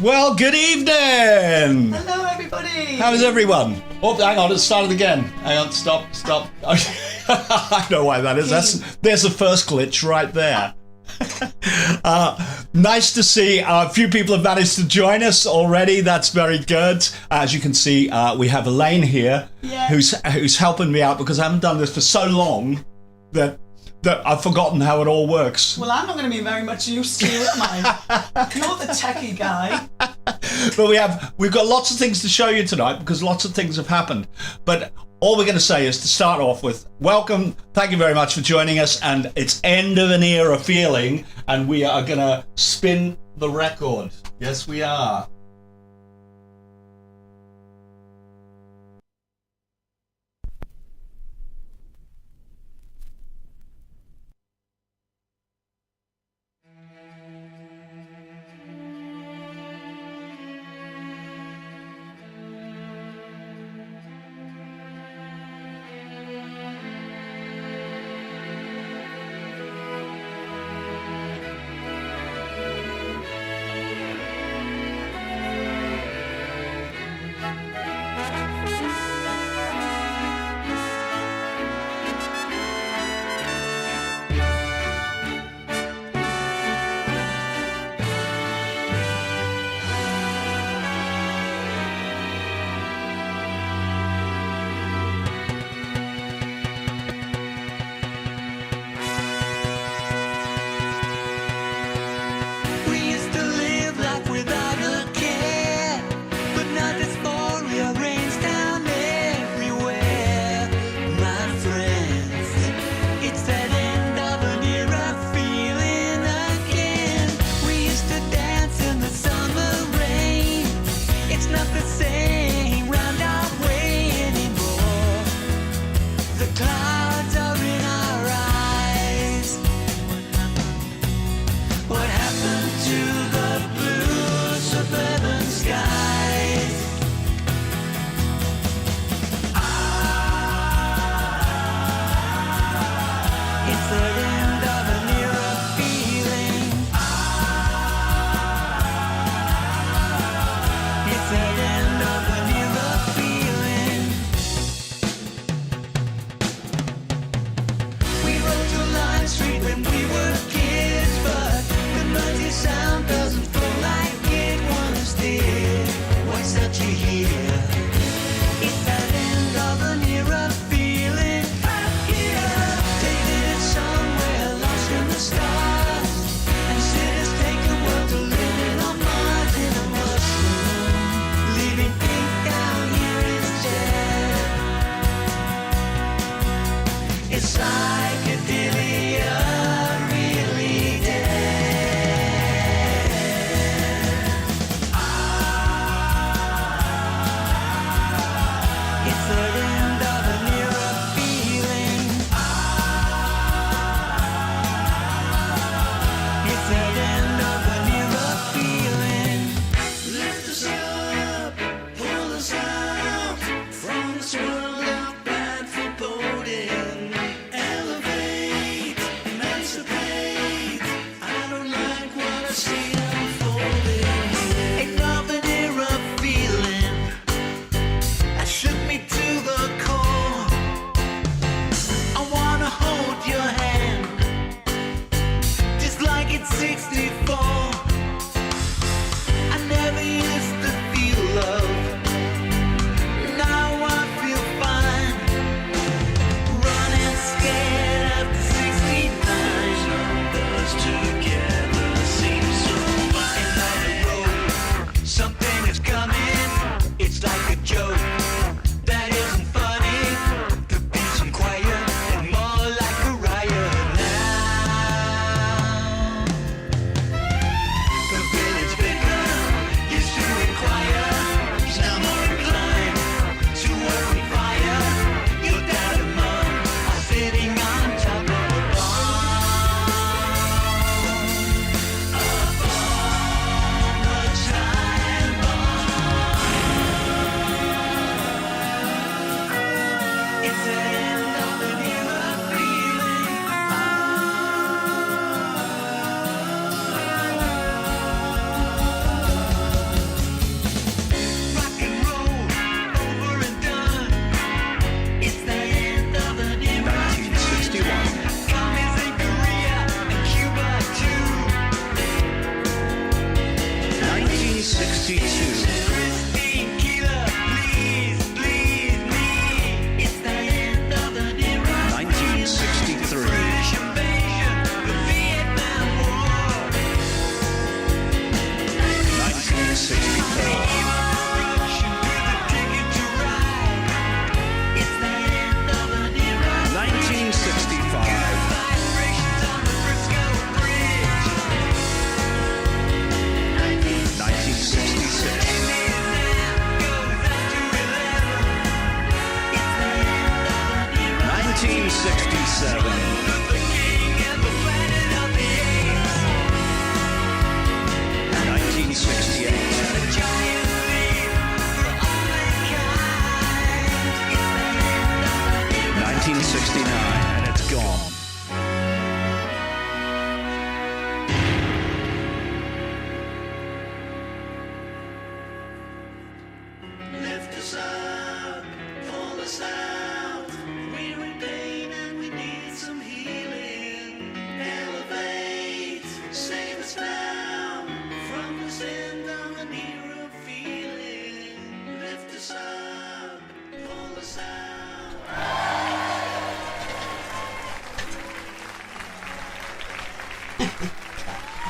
Well, good evening. Hello, everybody. How is everyone? Oh, hang on, let's start it again. Hang on, stop. I know why that is. There's the first glitch right there. Nice to see a few people have managed to join us already. That's very good. As you can see, we have Elaine here, who's helping me out because I haven't done this for so long that I've forgotten how it all works. Well, I'm not going to be very much use to it, am I? You're the techie guy. But we've got lots of things to show you tonight because lots of things have happened. But all we're going to say is to start off with, welcome, thank you very much for joining us, and it's end of an era feeling, and we are going to spin the record. Yes, we are.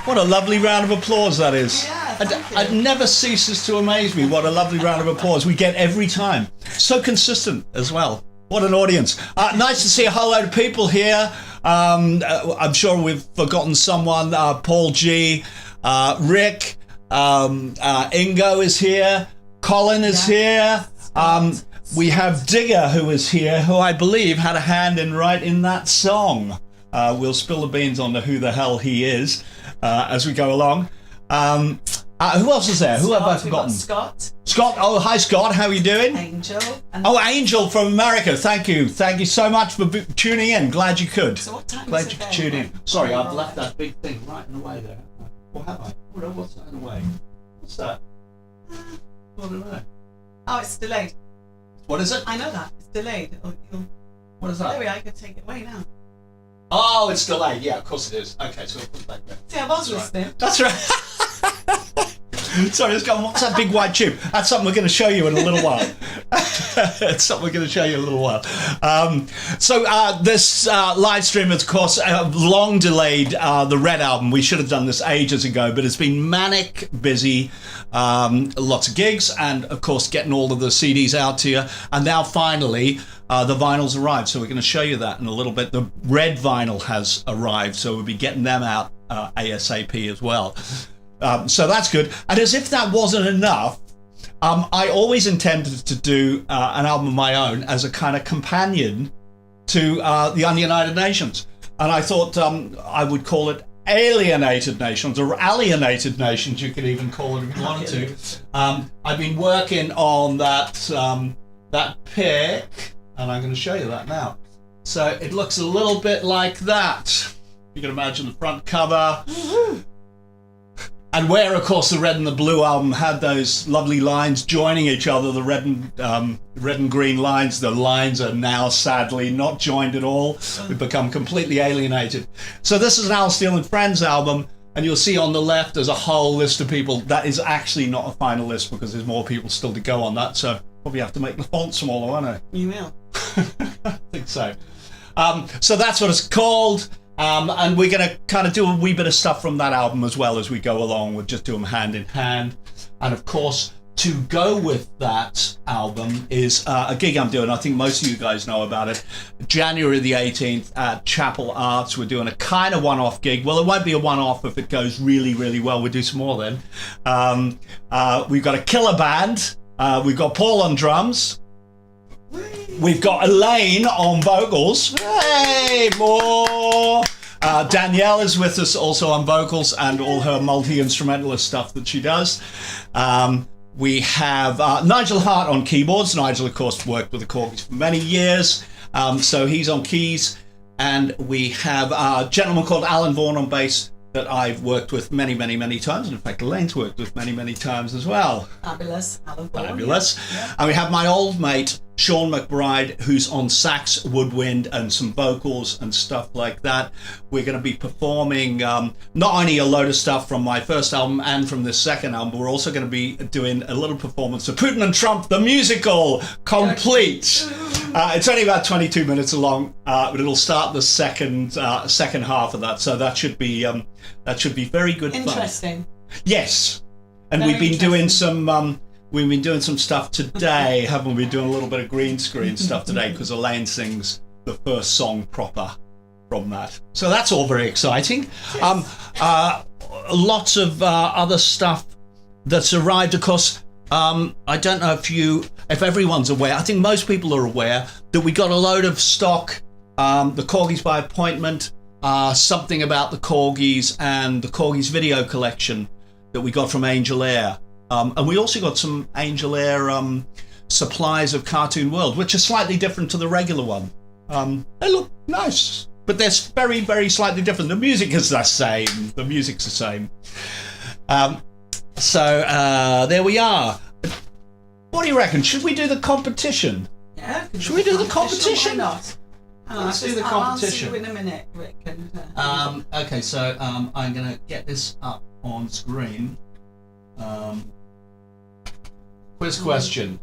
What a lovely round of applause that is. Yeah, It never ceases to amaze me what a lovely round of applause we get every time. So consistent as well. What an audience. Nice to see a whole load of people here. I'm sure we've forgotten someone. Paul G, Rick, Ingo is here. Colin is here. We have Digger, who is here, who I believe had a hand in writing that song. We'll spill the beans on to who the hell he is as we go along. Who else is there? Who have I forgotten? Scott. Scott. Oh, hi, Scott. How are you doing? Angel. Angel from America. Thank you. Thank you so much for tuning in. Glad you could. So what time Glad is you it could there? tune in. Sorry, I've left that big thing right in the way there. Or have I? What's that in the way? What's that? I don't know. Oh, it's delayed. What is it? I know that. It's delayed. What is There that? we are. I can take it away now. Oh, it's delayed. Yeah, of course it is. Okay, so we'll put it back there. See, I was listening. That's right. Sorry, let's go on. What's that big white tube? That's something we're going to show you in a little while. It's something we're going to show you in a little while. This live stream, of course, long delayed the Red album. We should have done this ages ago, but it's been manic busy. Lots of gigs and, of course, getting all of the CDs out to you. And now, finally, the vinyls arrived. So we're going to show you that in a little bit. The red vinyl has arrived, so we'll be getting them out ASAP as well. So that's good. And as if that wasn't enough, I always intended to do an album of my own as a kind of companion to the Ununited Nations. And I thought I would call it Alienated Nations, or Alienated Nations, you could even call it if you wanted to. I've been working on that pic, and I'm going to show you that now. So it looks a little bit like that. You can imagine the front cover. And where, of course, the Red and the Blue album had those lovely lines joining each other, the red and green lines, the lines are now sadly not joined at all. We've become completely alienated. So this is an Al Steele and Friends album, and you'll see on the left there's a whole list of people. That is actually not a final list because there's more people still to go on that, so probably have to make the font smaller, won't I? You will. I think so. So that's what it's called. And we're going to kind of do a wee bit of stuff from that album as well as we go along. We'll just do them hand in hand. And of course, to go with that album is a gig I'm doing. I think most of you guys know about it. January the 18th at Chapel Arts. We're doing a kind of one-off gig. Well, it won't be a one-off if it goes really, really well. We'll do some more then. We've got a killer band. We've got Paul on drums. We've got Elaine on vocals. Hey, more! Danielle is with us also on vocals and all her multi-instrumentalist stuff that she does. We have Nigel Hart on keyboards. Nigel, of course, worked with the Korgis for many years, so he's on keys. And we have a gentleman called Alan Vaughan on bass that I've worked with many, many, many times. And in fact, Elaine's worked with many, many times as well. Fabulous. Alan Vaughan, Fabulous. Yeah. And we have my old mate, Sean McBride, who's on sax, woodwind, and some vocals and stuff like that. We're going to be performing not only a load of stuff from my first album and from this second album, but we're also going to be doing a little performance of Putin and Trump, the musical, complete. It's only about 22 minutes long, but it'll start the second half of that. So that should be very good fun. Interesting. Yes, and Very we've been doing interesting. We've been doing some stuff today, haven't we? Doing a little bit of green screen stuff today because Elaine sings the first song proper from that. So that's all very exciting. Lots of other stuff that's arrived. Of course, I don't know if everyone's aware. I think most people are aware that we got a load of stock, the Korgis by appointment, something about the Korgis and the Korgis video collection that we got from Angel Air. And we also got some Angel Air supplies of Cartoon World, which are slightly different to the regular one. They look nice, but they're very, very slightly different. The music is the same. The music's the same. So there we are. What do you reckon? Should we do the competition? Yeah. Should we do the competition? Why not? Let's do the competition. I'll answer you in a minute, Rick. And, Okay, so I'm going to get this up on screen. Quiz question.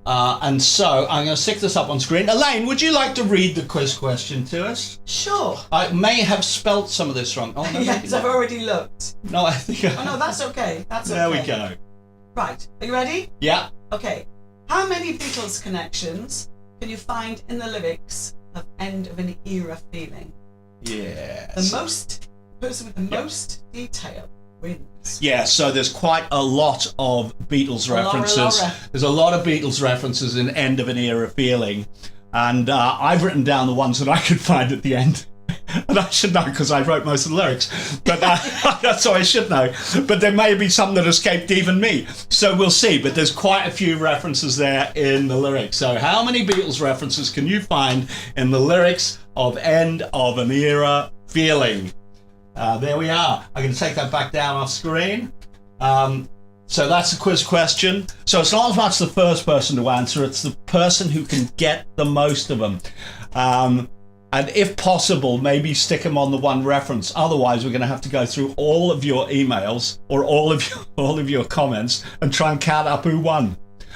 And so I'm going to stick this up on screen. Elaine, would you like to read the quiz question to us? Sure. I may have spelt some of this wrong. Oh, no, Yes, I've already looked. No, I think Oh, no, that's okay. That's okay. There we go. Right. Are you ready? Yeah. Okay. How many Beatles connections can you find in the lyrics of End of an Era Feeling? Yes. The person with the most detail wins. Yeah, so there's quite a lot of Beatles references. There's a lot of Beatles references in End of an Era Feeling. And I've written down the ones that I could find at the end. And I should know because I wrote most of the lyrics. But so I should know. But there may be some that escaped even me. So we'll see. But there's quite a few references there in the lyrics. So how many Beatles references can you find in the lyrics of End of an Era Feeling? There we are. I'm going to take that back down off screen. So that's a quiz question. So it's not as much the first person to answer, it's the person who can get the most of them. And if possible, maybe stick them on the one reference. Otherwise, we're going to have to go through all of your emails or all of your comments and try and count up who won.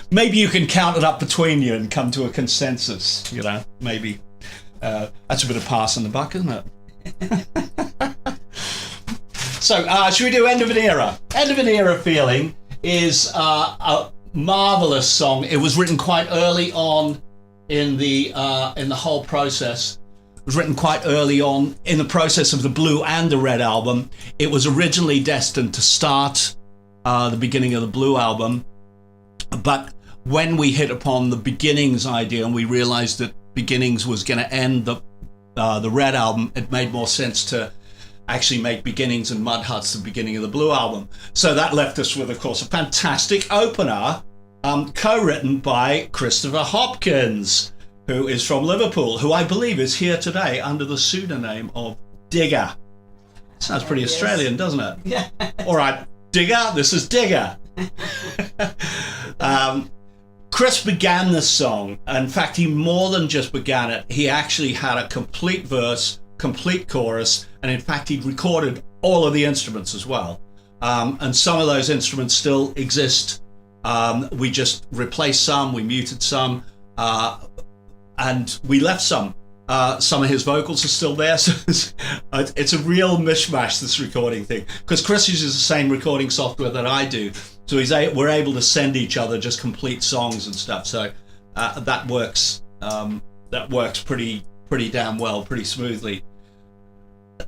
Maybe you can count it up between you and come to a consensus. Maybe. That's a bit of pass in the buck, isn't it? So, should we do End of an Era? End of an Era Feeling is a marvelous song. It was written quite early on in the whole process. It was written quite early on in the process of the Blue and the Red album. It was originally destined to start the beginning of the Blue album, but when we hit upon the Beginnings idea and we realized that Beginnings was going to end the Red album, it made more sense to actually make Beginnings and Mud Huts the beginning of the Blue album. So that left us with, of course, a fantastic opener, co-written by Christopher Hopkins, who is from Liverpool, who I believe is here today under the pseudonym of Digger. Sounds pretty Australian, doesn't it? Yeah. All right, Digger, this is Digger. Chris began this song. In fact, he more than just began it. He actually had a complete verse, complete chorus, and in fact, he'd recorded all of the instruments as well. And some of those instruments still exist. We just replaced some, we muted some, and we left some. Some of his vocals are still there, so it's a real mishmash, this recording thing. Because Chris uses the same recording software that I do, so we're able to send each other just complete songs and stuff. So that works. That works pretty damn well, pretty smoothly.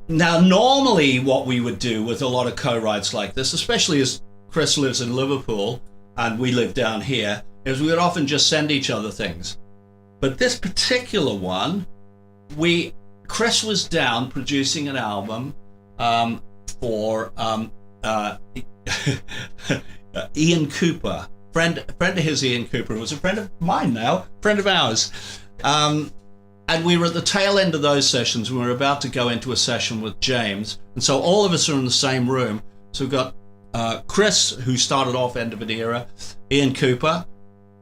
Now, normally what we would do with a lot of co-writes like this, especially as Chris lives in Liverpool and we live down here, is we would often just send each other things. But this particular one, Chris was down producing an album for Ian Cooper, friend of his. Ian Cooper was a friend of mine now, friend of ours, and we were at the tail end of those sessions. We were about to go into a session with James, and so all of us are in the same room. So we've got Chris, who started off End of an Era, Ian Cooper,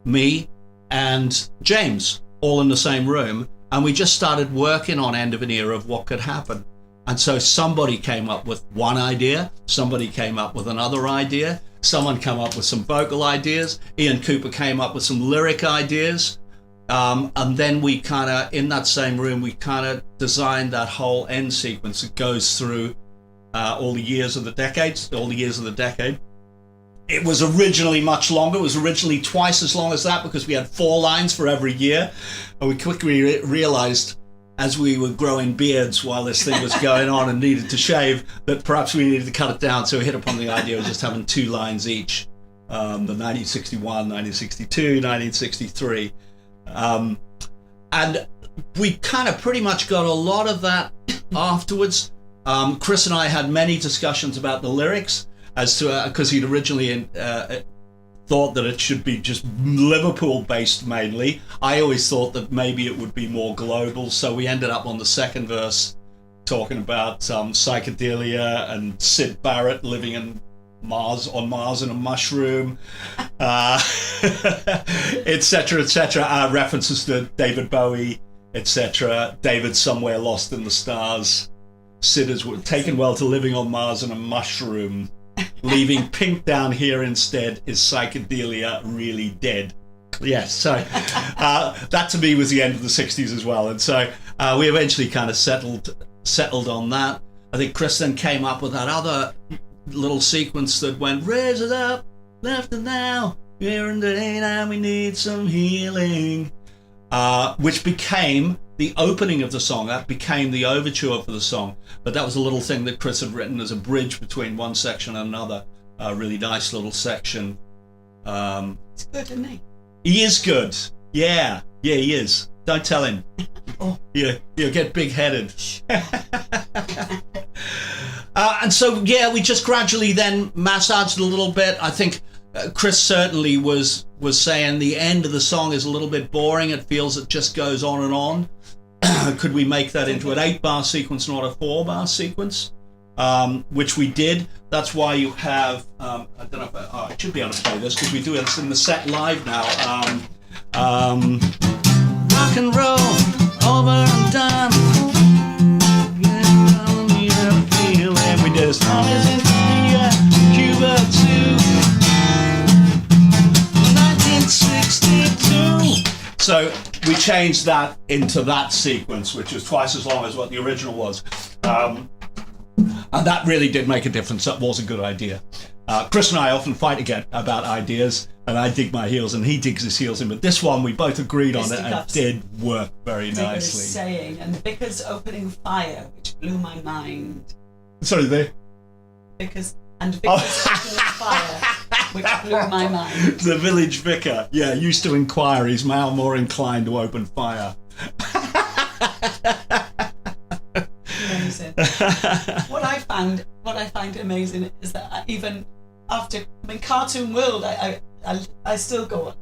me, and James, all in the same room, and we just started working on End of an Era of what could happen. And so somebody came up with one idea, somebody came up with another idea, someone came up with some vocal ideas, Ian Cooper came up with some lyric ideas, and then we kind of, in that same room, we kind of designed that whole end sequence that goes through all the years of the decade. It was originally much longer. It was originally twice as long as that because we had 4 lines for every year. And we quickly realized as we were growing beards while this thing was going on and needed to shave that perhaps we needed to cut it down. So we hit upon the idea of just having 2 lines each. The 1961, 1962, 1963. And we kind of pretty much got a lot of that afterwards. Chris and I had many discussions about the lyrics as to because he'd originally thought that it should be just Liverpool based mainly. I always thought that maybe it would be more global, so we ended up on the second verse talking about psychedelia and Syd Barrett living on Mars in a mushroom, etc., references to David Bowie, etc. David somewhere lost in the stars. Sid is taken well to living on Mars in a mushroom. Leaving pink down here instead. Is psychedelia really dead? Yes, so that to me was the end of the 60s as well. And so we eventually kind of settled on that. I think Chris then came up with that other little sequence that went, raise it up, left it now, here and day, and we need some healing, which became the opening of the song. That became the overture for the song. But that was a little thing that Chris had written as a bridge between one section and another. A really nice little section. It's good, isn't he? He is good. Yeah, he is. Don't tell him. Oh. You'll get big-headed. And so, we just gradually then massaged a little bit. I think Chris certainly was saying the end of the song is a little bit boring. It feels it just goes on and on. Could we make that into an 8-bar sequence, not a 4-bar sequence? Which we did. That's why you have, I don't know if I should be able to play this because we do it in the set live now. Rock and roll, over and done. We did as long as in Cuba too. 1962. So we changed that into that sequence, which was twice as long as what the original was. And that really did make a difference. That was a good idea. Chris and I often fight again about ideas, and I dig my heels and he digs his heels in. But this one, we both agreed on it, and it did work very nicely. Saying, and Vickers opening fire, which blew my mind. Sorry, there. Vickers opening fire, which blew my mind. The village vicar, used to inquire. He's now more inclined to open fire. Amazing. What I find amazing is that even after, Cartoon World, I still go on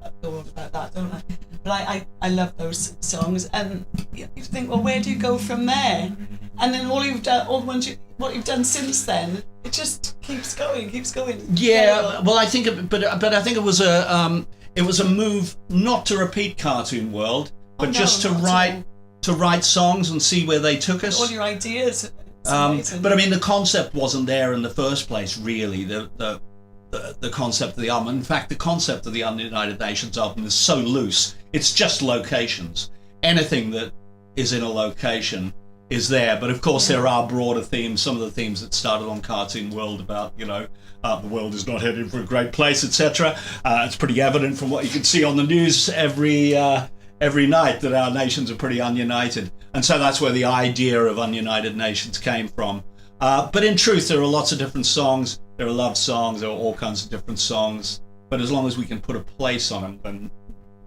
about that, don't I? But I love those songs, and you think, well, where do you go from there? And then what you've done since then, it just keeps going. Yeah, well, I think, but I think it was a move not to repeat Cartoon World, but just to write songs and see where they took us. All your ideas. But the concept wasn't there in the first place, really. The concept of the album. In fact, the concept of the ALienated Nations album is so loose. It's just locations. Anything that is in a location is there. But of course, there are broader themes. Some of the themes that started on Cartoon World about, the world is not headed for a great place, etc. It's pretty evident from what you can see on the news every night that our nations are pretty ununited. And so that's where the idea of ALienated Nations came from. But in truth, there are lots of different songs. There are love songs. There are all kinds of different songs. But as long as we can put a place on them, then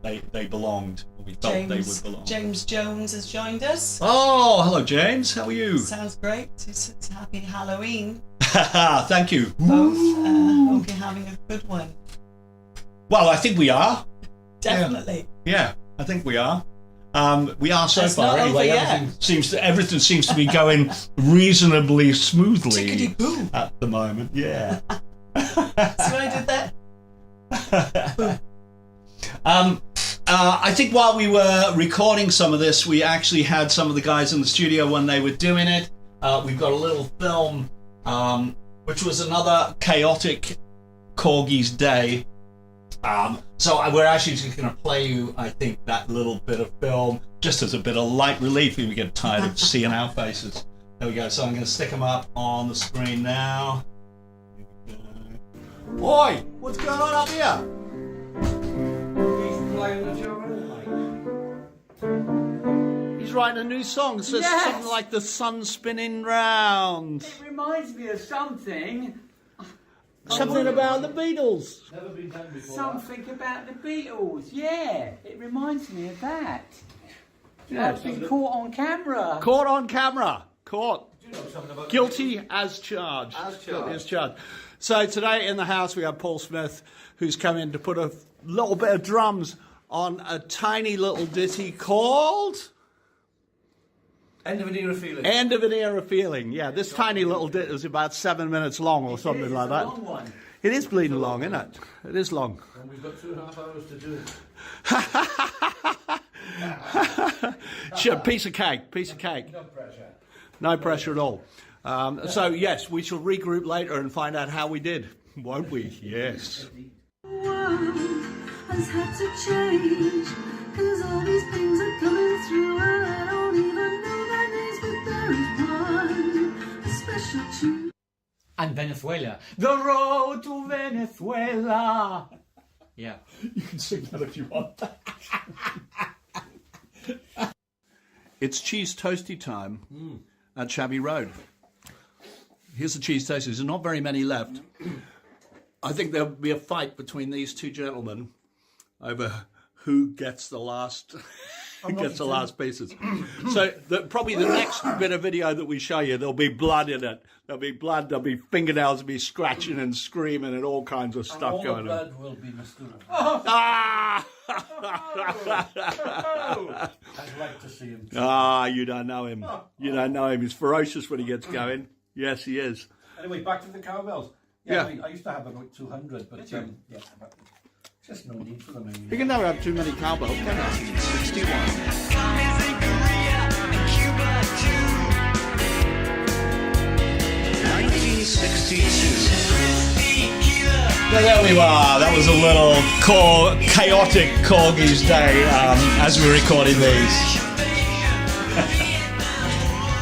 they belonged. We felt they would belong. James Jones has joined us. Oh, hello, James. How are you? Sounds great. It's happy Halloween. Thank you. Both. Hope you're having a good one. Well, I think we are. Definitely. Yeah, I think we are. We are so That's far not anyway. over Everything seems to be going reasonably smoothly Chickadee-boo. at the moment. Yeah. See what I did there? I think while we were recording some of this, we actually had some of the guys in the studio when they were doing it. We've got a little film, which was another chaotic Korgis day. So we're actually just going to play you, I think, that little bit of film, just as a bit of light relief if we get tired of seeing our faces. There we go. So I'm going to stick them up on the screen now. Here we go. Oi! What's going on up here? He's writing a new song. It says something like the sun spinning round. It reminds me of something. Something about the Beatles. Never been done before. Something about the Beatles. Yeah, it reminds me of that. I've been caught on camera. Caught on camera. Caught. Guilty as charged. Guilty as charged. So today in the house we have Paul Smith, who's come in to put a little bit of drums on a tiny little ditty called End of an Era Feeling. End of an Era Feeling. Yeah, this tiny little ditty is about 7 minutes long or something like that. It's a long one. It is bleeding long, isn't it? It is long. And we've got 2.5 hours to do it. Sure, piece of cake. Piece of cake. No pressure. No pressure at all. So yes, we shall regroup later and find out how we did, won't we? Yes. has had to change, 'cause all these things are coming through and I don't even know their names, but there is one, a special tune. And Venezuela. The road to Venezuela. Yeah. You can sing that if you want. It's cheese toasty time at Shabby Road. Here's the cheese toasties. There's not very many left. I think there'll be a fight between these two gentlemen over who gets the last pieces. So probably the next bit of video that we show you, there'll be blood in it. There'll be blood. There'll be fingernails. There'll be scratching and screaming and all kinds of stuff all going the on. blood will be Mr. Ah! I'd like to see him. Ah, you don't know him. You don't know him. He's ferocious when he gets going. Yes, he is. Anyway, back to the cowbells. Yeah. I used to have about 200, but yeah, but just no need for them anymore. You can never have too many cowbells, can you? 61. Well, there we are. That was a little chaotic Korgis day as we were recording these.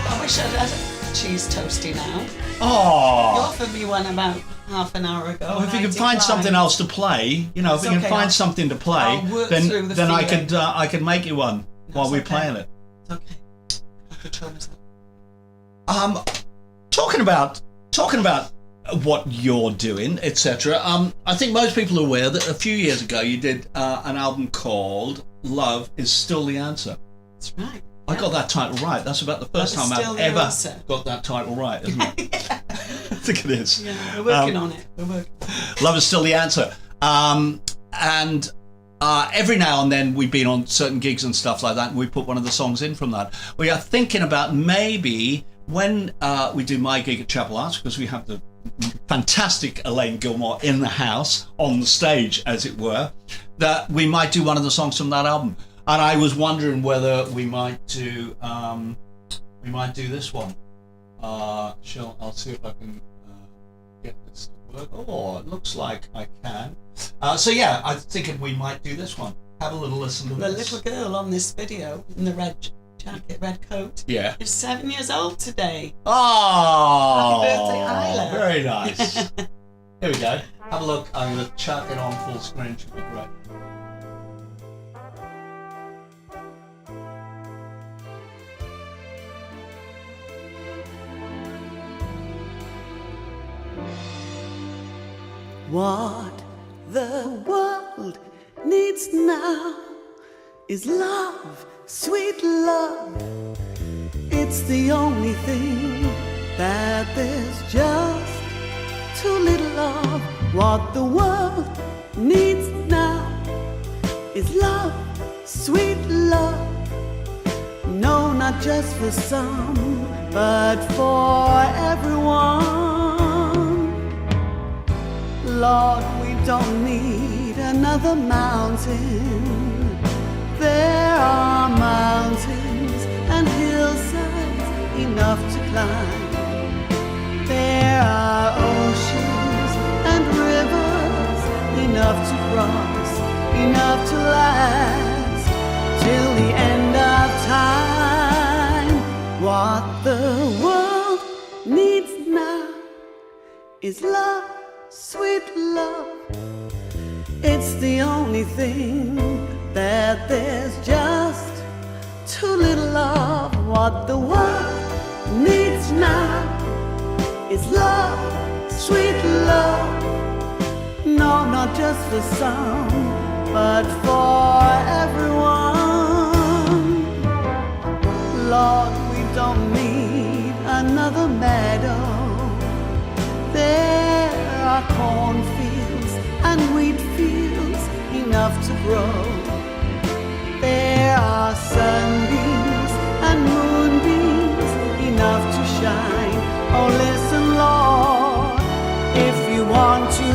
I wish I'd had a cheese toasty now. You Oh, offered me one about half an hour ago. if and you I can find declined. something else to play, you know, if It's we can okay, find I'll- something to play, I'll work through the then I feeling. could make you one while That's we're okay. playing it. It's okay. I control myself. Talking about what you're doing, etc. I think most people are aware that a few years ago you did an album called "Love Is Still the Answer." That's right. I got that title right. That's about the first Love is time Still I've the ever Answer. got that title right, isn't it? I think it is. Yeah, we're working on it. We're working. Love is still the answer. And every now and then we've been on certain gigs and stuff like that, and we put one of the songs in from that. We are thinking about maybe when we do my gig at Chapel Arts, because we have the fantastic Elaine Gilmore in the house, on the stage, as it were, that we might do one of the songs from that album. And I was wondering whether we might do this one. I'll see if I can get this to work. Oh, it looks like I can. So yeah, I'm thinking we might do this one. Have a little listen to The this. little girl on this video in the red jacket, red coat, Yeah. is 7 years old today. Oh, Happy birthday, Isla. very nice. Here we go. Have a look. I'm going to chuck it on full screen. Should be great. What the world needs now is love, sweet love. It's the only thing that there's just too little of. What the world needs now is love, sweet love. No, not just for some, but for everyone. Lord, we don't need another mountain. There are mountains and hillsides enough to climb. There are oceans and rivers enough to cross, enough to last till the end of time. What the world needs now is love, sweet love. It's the only thing that there's just too little of. What the world needs now is love, sweet love. No, not just for some, but for everyone. Lord, we don't need another meadow. There are cornfields and wheat fields enough to grow. There are sunbeams and moonbeams enough to shine. Oh, listen, Lord, if you want to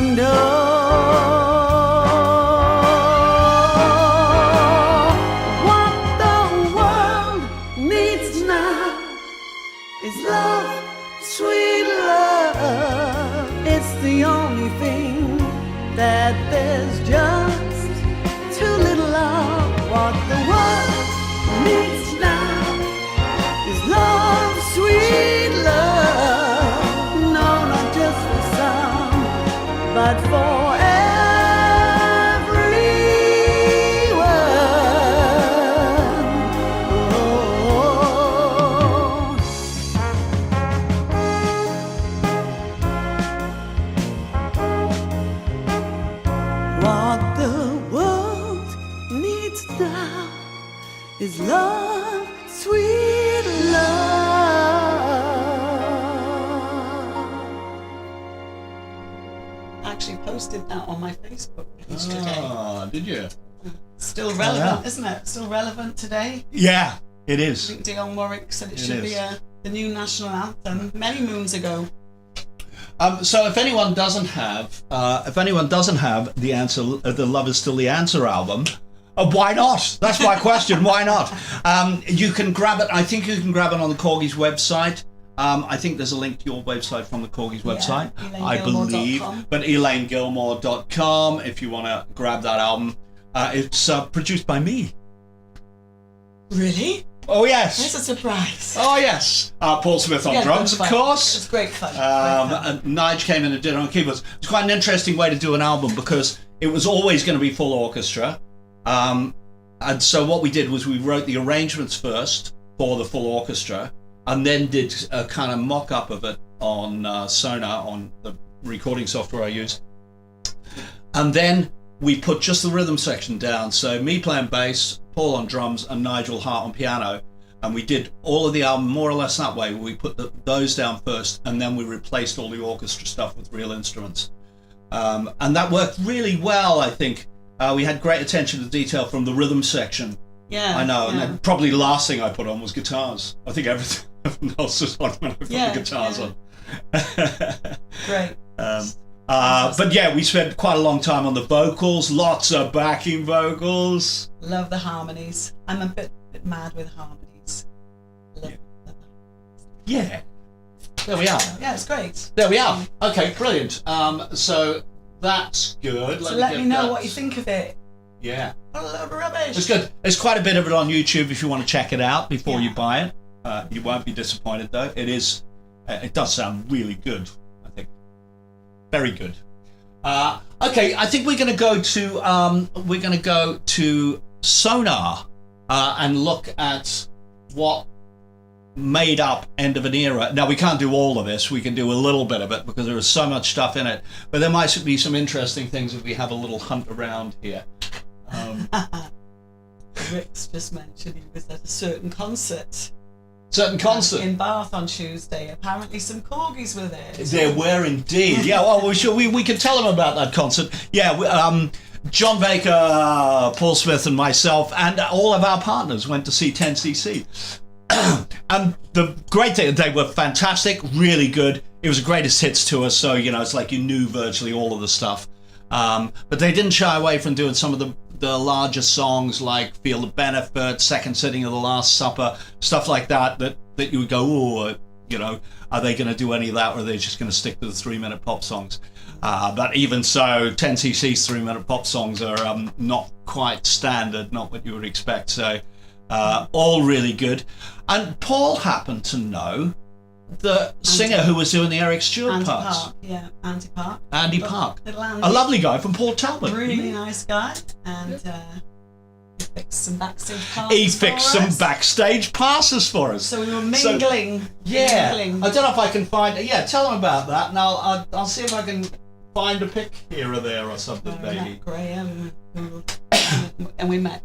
know what the world needs now is love, sweet love. It's the only thing that there's just but for what the world needs now is love, sweet love. I actually posted that on my Facebook page today. Ah, did you? Still relevant, yeah. isn't it? Still relevant today. Yeah, it I is. think Dionne Warwick said it It should be is. the new national anthem many moons ago. So if anyone doesn't have the answer, the Love Is Still the Answer album, why not? That's my question. Why not? You can grab it. I think you can grab it on the Korgis website. I think there's a link to your website from the Korgis website, I believe. But ElaineGilmore.com if you want to grab that album. It's produced by me. Really? Oh yes. It's a surprise. Oh yes. Paul Smith on drums, of course. It's great fun. And Nige came in and did it on keyboards. It's quite an interesting way to do an album because it was always going to be full orchestra. And so what we did was we wrote the arrangements first for the full orchestra and then did a kind of mock-up of it on Sonar, on the recording software I use. And then we put just the rhythm section down. So me playing bass, Paul on drums, and Nigel Hart on piano. And we did all of the album more or less that way. We put those down first, and then we replaced all the orchestra stuff with real instruments. And that worked really well, I think. We had great attention to detail from the rhythm section. Yeah. I know. Yeah. And then probably the last thing I put on was guitars. I think everything else was on when I put the guitars on. Great. But yeah, we spent quite a long time on the vocals, lots of backing vocals. Love the harmonies. I'm a bit mad with harmonies. Love them. Yeah. There we are. Yeah, it's great. There we are. Okay, brilliant. So that's good. So let me know what you think of it. Yeah. What a load of rubbish. It's good. There's quite a bit of it on YouTube if you want to check it out before you Yeah. buy it. You won't be disappointed though. It is. It does sound really good. I think. Very good. Okay, I think we're going to go to Sonar and look at what made up End of an Era. Now we can't do all of this. We can do a little bit of it because there is so much stuff in it. But there might be some interesting things if we have a little hunt around here. Rick's just mentioned he was at a certain concert. Certain concert. In Bath on Tuesday. Apparently some Korgis were there. There were indeed. Yeah, well, we can tell them about that concert. Yeah, John Baker, Paul Smith and myself and all of our partners went to see 10cc. And the great thing, they were fantastic, really good. It was a greatest hits tour, so, it's like you knew virtually all of the stuff. But they didn't shy away from doing some of the larger songs like Feel the Benefit, Second Sitting of the Last Supper, stuff like that you would go, oh, are they going to do any of that or are they just going to stick to the 3-minute pop songs? But even so, 10cc's 3-minute pop songs are not quite standard, not what you would expect. So all really good. And Paul happened to know the singer who was doing the Eric Stewart parts. Andy Park. Andy Park. Little Andy. A lovely guy from Port Talbot. Really nice guy. And he fixed some backstage passes. He fixed some backstage passes for us. So we were mingling. Yeah. Mingling. I don't know if I can find it. Yeah, tell them about that. And I'll see if I can find a pic here or there or something, maybe. Matt Graham. And we met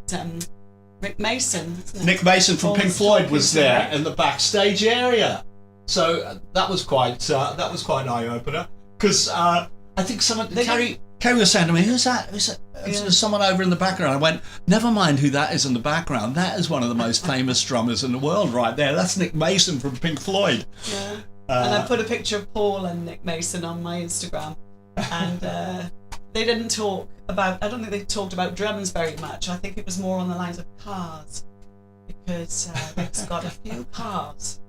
Rick Mason. Isn't it? Nick Mason from Pink Floyd was there Rick. in the backstage area. So that was quite an eye opener because I think Kerry was saying to me, "Who's that? There's someone over in the background." I went, "Never mind who that is in the background. That is one of the most famous drummers in the world, right there. That's Nick Mason from Pink Floyd." Yeah. And I put a picture of Paul and Nick Mason on my Instagram, and they didn't talk about. I don't think they talked about drums very much. I think it was more on the lines of cars, because Rick's got a few cars.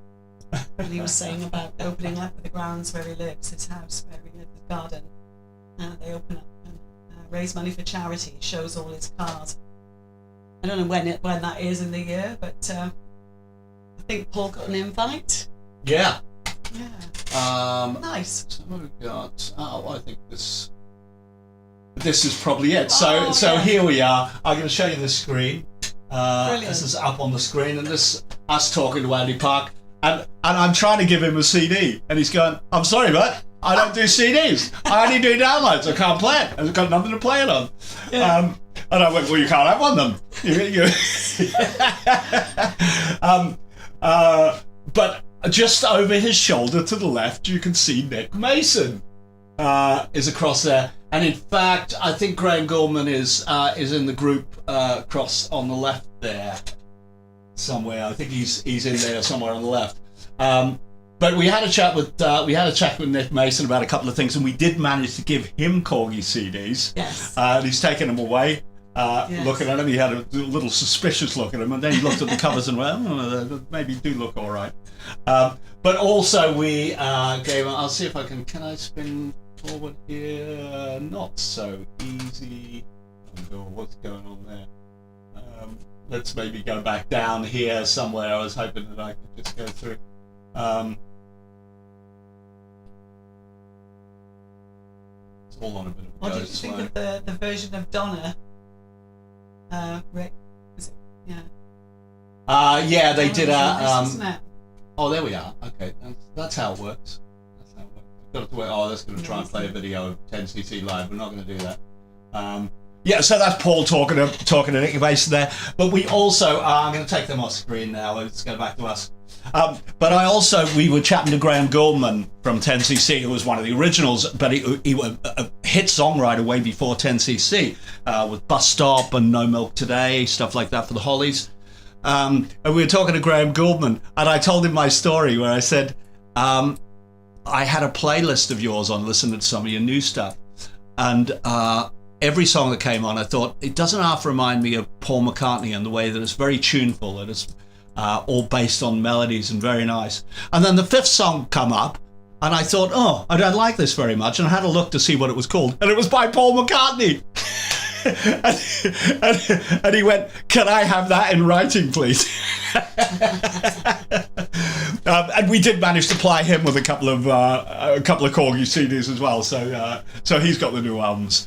And he was saying about opening up the grounds where he lives, his house where he lives, his garden. They open up and raise money for charity. Shows all his cars. I don't know when that is in the year, but I think Paul got an invite. Yeah. Yeah. Nice. So what have we got? Oh, I think this. this is probably it. So yeah. here we are. I'm going to show you the screen. Brilliant. This is up on the screen, and this us talking to Andy Park, and I'm trying to give him a CD, and he's going, "I'm sorry, but I don't do CDs. I only do downloads. I can't play it. I've got nothing to play it on." Yeah. And I went, "Well, you can't have one then." But just over his shoulder to the left, you can see Nick Mason is across there. And in fact, I think Graham Goldman is in the group across on the left there somewhere. I think he's in there somewhere on the left. But we had a chat with Nick Mason about a couple of things, and we did manage to give him Korgis CDs. Yes. And he's taken them away. Yes. Looking at him, he had a little suspicious look at him, and then he looked at the covers and went, "Oh, maybe do look all right." But also we gave. I'll see if I can. Can I spin forward here? Not so easy. Oh, what's going on there? Let's maybe go back down here somewhere. I was hoping that I could just go through. It's all on a bit of a What go did you slow. think of the version of Donna? Rick, is it? Yeah. Yeah, they did a. Isn't it? Oh, there we are. Okay, that's how it works. That's how it works. Got to wait. Oh, that's going to try and play a video of 10cc live. We're not going to do that. Yeah, so that's Paul talking to Nick Mason there. But we also I'm going to take them off screen now. Let's go back to us. But we were chatting to Graham Goldman from 10cc, who was one of the originals, but he was a hit songwriter way before 10cc, with Bus Stop and No Milk Today, stuff like that for the Hollies. And we were talking to Graham Goldman, and I told him my story where I said, I had a playlist of yours on listening to some of your new stuff, and every song that came on, I thought, it doesn't half remind me of Paul McCartney in the way that it's very tuneful, that it's all based on melodies and very nice. And then the fifth song come up, and I thought, oh, I don't like this very much, and I had a look to see what it was called, and it was by Paul McCartney. and he went, "Can I have that in writing, please?" And we did manage to ply him with a couple of Korgi CDs as well. So he's got the new albums.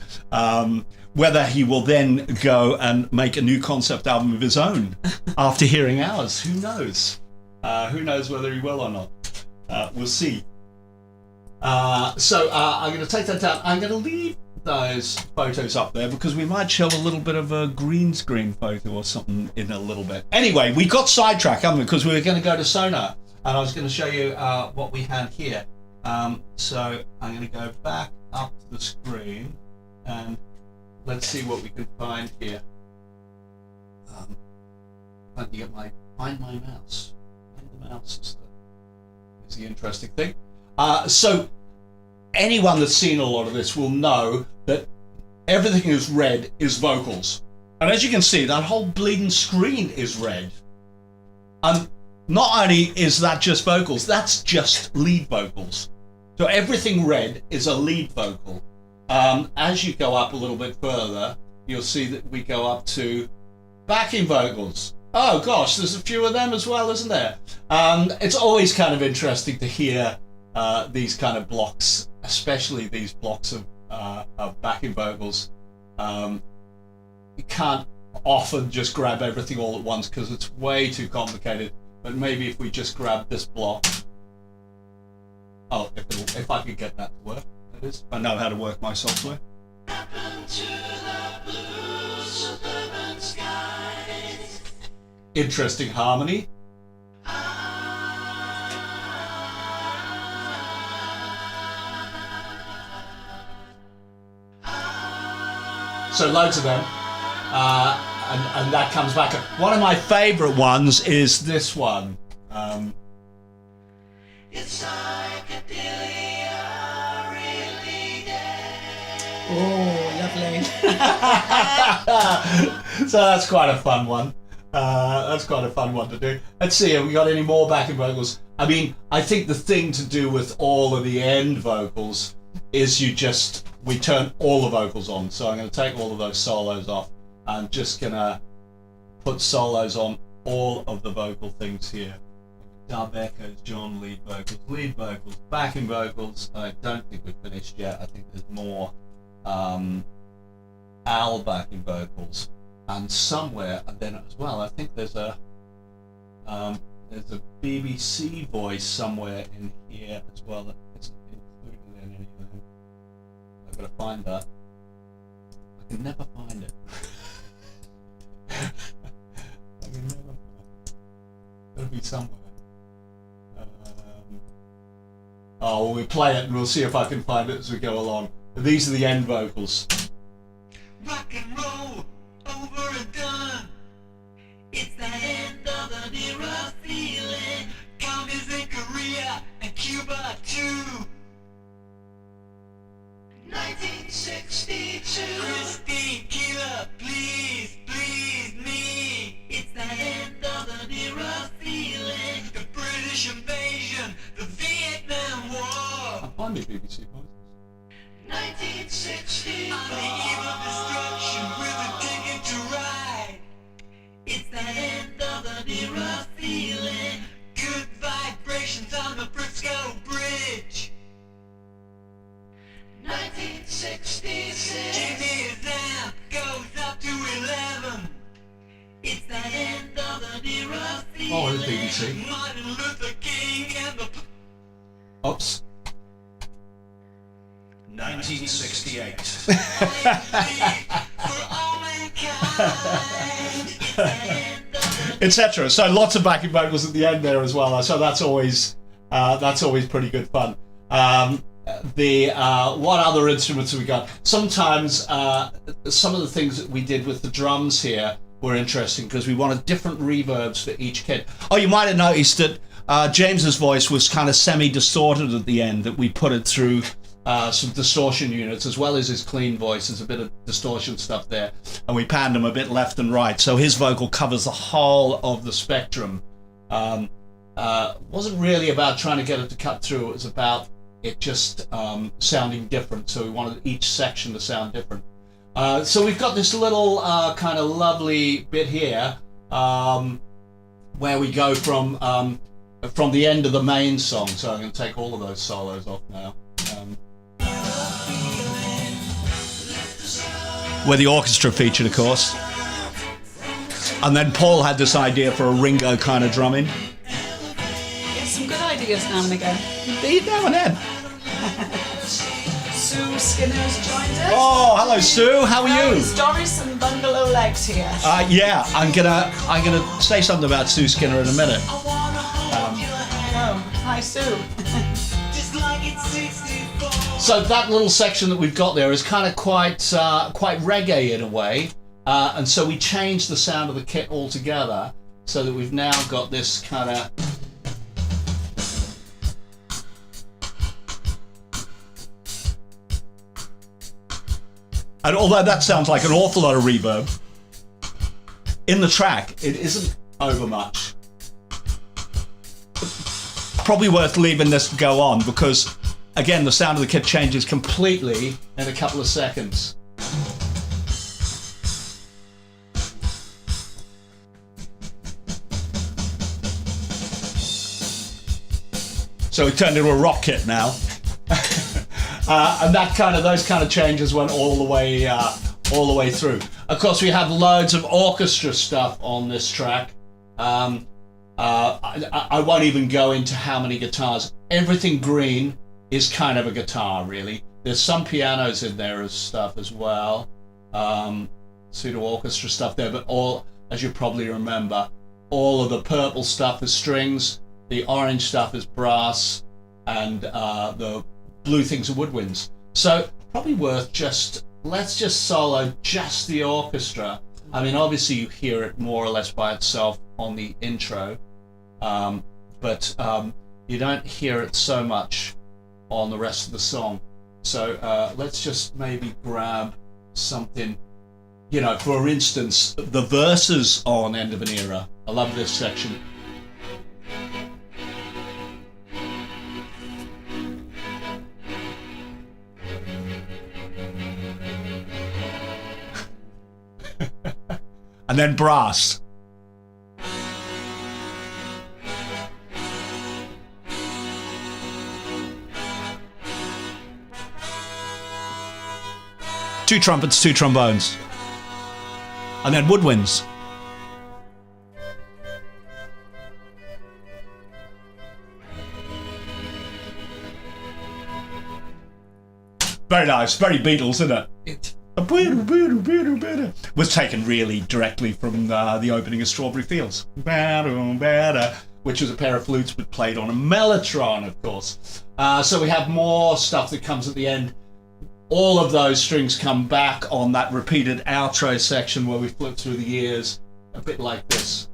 Whether he will then go and make a new concept album of his own after hearing ours, who knows? Who knows whether he will or not? We'll see. So I'm going to take that down. I'm going to leave those photos up there because we might show a little bit of a green screen photo or something in a little bit. Anyway, we got sidetracked, haven't we? Because we were going to go to Sonar, and I was going to show you what we had here. So I'm going to go back up to the screen, and let's see what we can find here. I can get find my mouse. Find the mouse is the interesting thing. So anyone that's seen a lot of this will know that everything is red is vocals. And as you can see, that whole bleeding screen is red. And not only is that just vocals, that's just lead vocals. So everything red is a lead vocal. As you go up a little bit further, you'll see that we go up to backing vocals. Oh gosh, there's a few of them as well, isn't there? It's always kind of interesting to hear these kind of blocks, especially these blocks of backing vocals. You can't often just grab everything all at once because it's way too complicated. But maybe if we just grab this block. Oh, if I could get that to work, that is. I know how to work my software. Interesting harmony. So loads of them, and that comes back. One of my favourite ones is this one. It's psychedelia really dead. Oh, lovely. So that's quite a fun one. That's quite a fun one to do. Let's see, have we got any more backing vocals? I mean, I think the thing to do with all of the end vocals is we turn all the vocals on. So I'm going to take all of those solos off. I'm just going to put solos on all of the vocal things here. Dub echoes, John, lead vocals, backing vocals. I don't think we've finished yet. I think there's more. Al backing vocals, and somewhere, and then as well, I think there's a BBC voice somewhere in here as well that isn't included in anything. I've got to find that. I can never find it. I can never find it. It'll be somewhere. Oh, we'll play it and we'll see if I can find it as we go along. But these are the end vocals. Rock and roll, over and done. It's the end of the era feeling. Commies in Korea and Cuba too. 1962. Christine Keeler, please, please me. It's the end of the era feeling. The British invasion, the Vietnam War. I'll find the BBC voices. 1960. On the eve of destruction with a ticket to ride. It's the end of the era feeling. Good vibrations on the Frisco Bridge. 1966. Jimmy's amp goes up to 11. It's the end of the era feeling. Oh, it's BBC. Martin Luther King and the... Oops. 1968. For all mankind. It's the end of the... Etc. So lots of backing vocals at the end there as well. So that's always pretty good fun. What other instruments have we got? Sometimes some of the things that we did with the drums here were interesting because we wanted different reverbs for each kit. Oh, you might have noticed that James's voice was kind of semi-distorted at the end, that we put it through some distortion units, as well as his clean voice. There's a bit of distortion stuff there, and we panned him a bit left and right, so his vocal covers the whole of the spectrum. Wasn't really about trying to get it to cut through, it was about it just sounding different, so we wanted each section to sound different. So we've got this little kind of lovely bit here where we go from the end of the main song, so I'm going to take all of those solos off now. Where the orchestra featured, of course. And then Paul had this idea for a Ringo kind of drumming. Yes, some good ideas now and again. Indeed, now and then. Sue Skinner's joined us. Oh, hello Sue, how are you? There's Doris and Bungalow Legs here. Yeah, I'm gonna say something about Sue Skinner in a minute. Oh, hi Sue. Just like it's 64. So that little section that we've got there is kind of quite reggae in a way, and so we changed the sound of the kit altogether so that we've now got this kind of. And although that sounds like an awful lot of reverb, in the track it isn't over much. Probably worth leaving this to go on because, again, the sound of the kit changes completely in a couple of seconds. So it turned into a rock kit now. And those kind of changes went all the way through. Of course, we have loads of orchestra stuff on this track. I won't even go into how many guitars. Everything green is kind of a guitar, really. There's some pianos in there as stuff as well, pseudo orchestra stuff there. But all, as you probably remember, all of the purple stuff is strings, the orange stuff is brass, and the blue things are woodwinds. So probably worth let's just solo just the orchestra. I mean, obviously you hear it more or less by itself on the intro, but you don't hear it so much on the rest of the song. So let's just maybe grab something, for instance, the verses on End of an Era. I love this section. And then brass. 2 trumpets, 2 trombones, and then woodwinds. Very nice, very Beatles, isn't it? Was taken really directly from the opening of Strawberry Fields, which was a pair of flutes but played on a mellotron, of course. So we have more stuff that comes at the end. All of those strings come back on that repeated outro section where we flip through the years, a bit like this.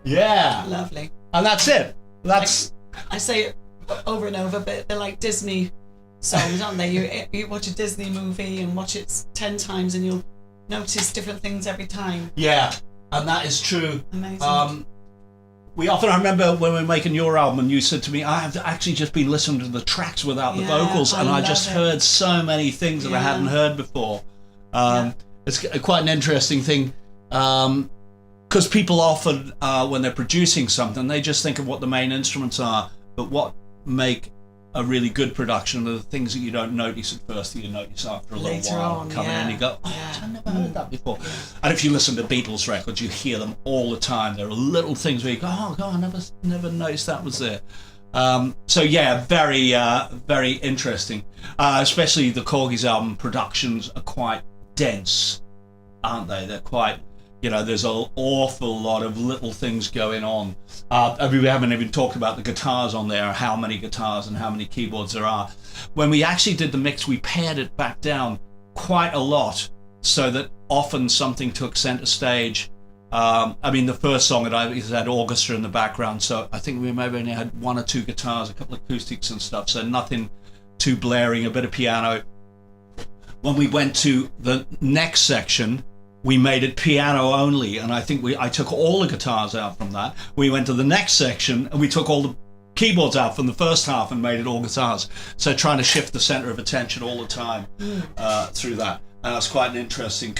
Yeah. Lovely. And that's it. That's... I say it over and over, but they're like Disney songs, aren't they? You watch a Disney movie and watch it 10 times and you'll notice different things every time. Yeah, and that is true. Amazing. We often, I remember when we were making your album and you said to me, I have actually just been listening to the tracks without the vocals, and I just heard so many things that I hadn't heard before. It's quite an interesting thing. Because people often, when they're producing something, they just think of what the main instruments are, but what make a really good production are the things that you don't notice at first, that you notice after a little Later while on, coming in, and you go, I've never heard that before. Yeah. And if you listen to Beatles records, you hear them all the time. There are little things where you go, oh God, I never noticed that was there. So yeah, very, very interesting. Especially the Korgis album productions are quite dense, aren't they? They're quite... there's an awful lot of little things going on. We haven't even talked about the guitars on there, how many guitars and how many keyboards there are. When we actually did the mix, we pared it back down quite a lot so that often something took center stage. The first song that I had orchestra in the background, so I think we maybe only had 1 or 2 guitars, a couple of acoustics and stuff, so nothing too blaring, a bit of piano. When we went to the next section, we made it piano only, and I think I took all the guitars out from that. We went to the next section and we took all the keyboards out from the first half and made it all guitars. So trying to shift the center of attention all the time through that. And that's quite an interesting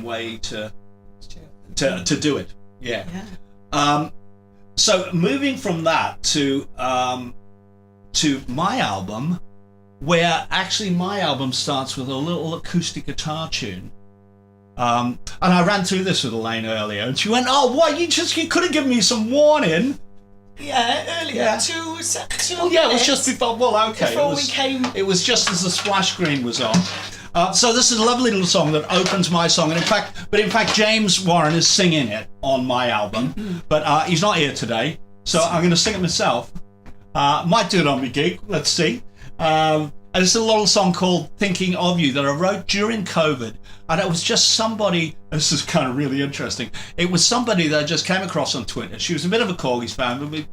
way to do it. Yeah. So moving from that to my album, where actually my album starts with a little acoustic guitar tune. And I ran through this with Elaine earlier, and she went, "Oh, what? You could have given me some warning." Yeah, earlier. Yeah. 2 Well, yeah, it was just before. Well, okay. Before we came. It was just as the splash screen was on. So this is a lovely little song that opens my song, and in fact, James Warren is singing it on my album, but he's not here today, so I'm going to sing it myself. Might do it on my gig. Let's see. And it's a little song called Thinking of You that I wrote during COVID. And it was just somebody, this is kind of really interesting, it was somebody that I just came across on Twitter. She was a bit of a Korgis fan, but we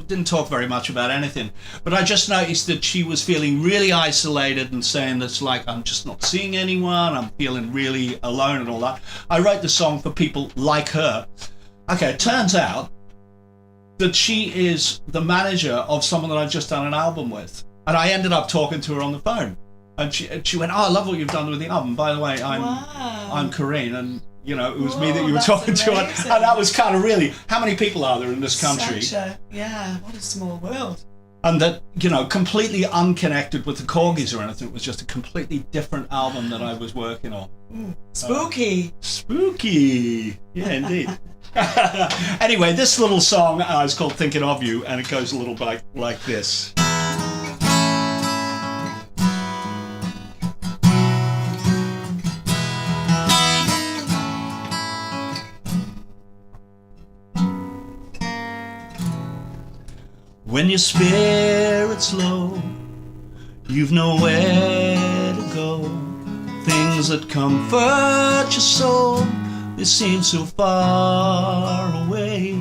didn't talk very much about anything. But I just noticed that she was feeling really isolated and saying that's like, I'm just not seeing anyone, I'm feeling really alone and all that. I wrote the song for people like her. Okay, it turns out that she is the manager of someone that I've just done an album with. And I ended up talking to her on the phone, and she went, "Oh, I love what you've done with the album. By the way, I'm Corinne, and it was me that you were talking to." And that was kind of really, how many people are there in this country? What a small world. And that, completely unconnected with the Korgis or anything. It was just a completely different album that I was working on. Spooky. Spooky. Yeah, indeed. Anyway, this little song is called Thinking of You, and it goes a little bit like this. When your spirit's low, you've nowhere to go. Things that comfort your soul, they seem so far away.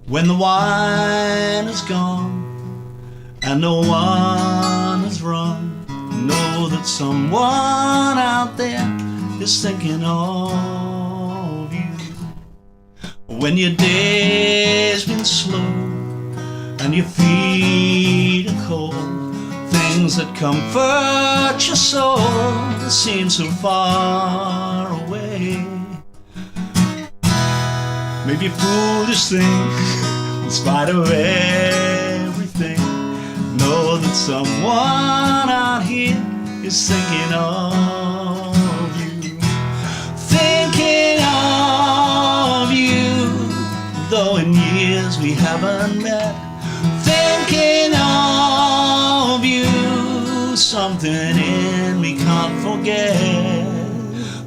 When the wine is gone and no one has run, know that someone out there is thinking of you. When your day's been slow and your feet are cold, things that comfort your soul that seem so far away. Maybe a foolish thing, in spite of everything, know that someone out here is thinking of you. Thinking of you, though in years we haven't met. Thinking of you, something in me can't forget.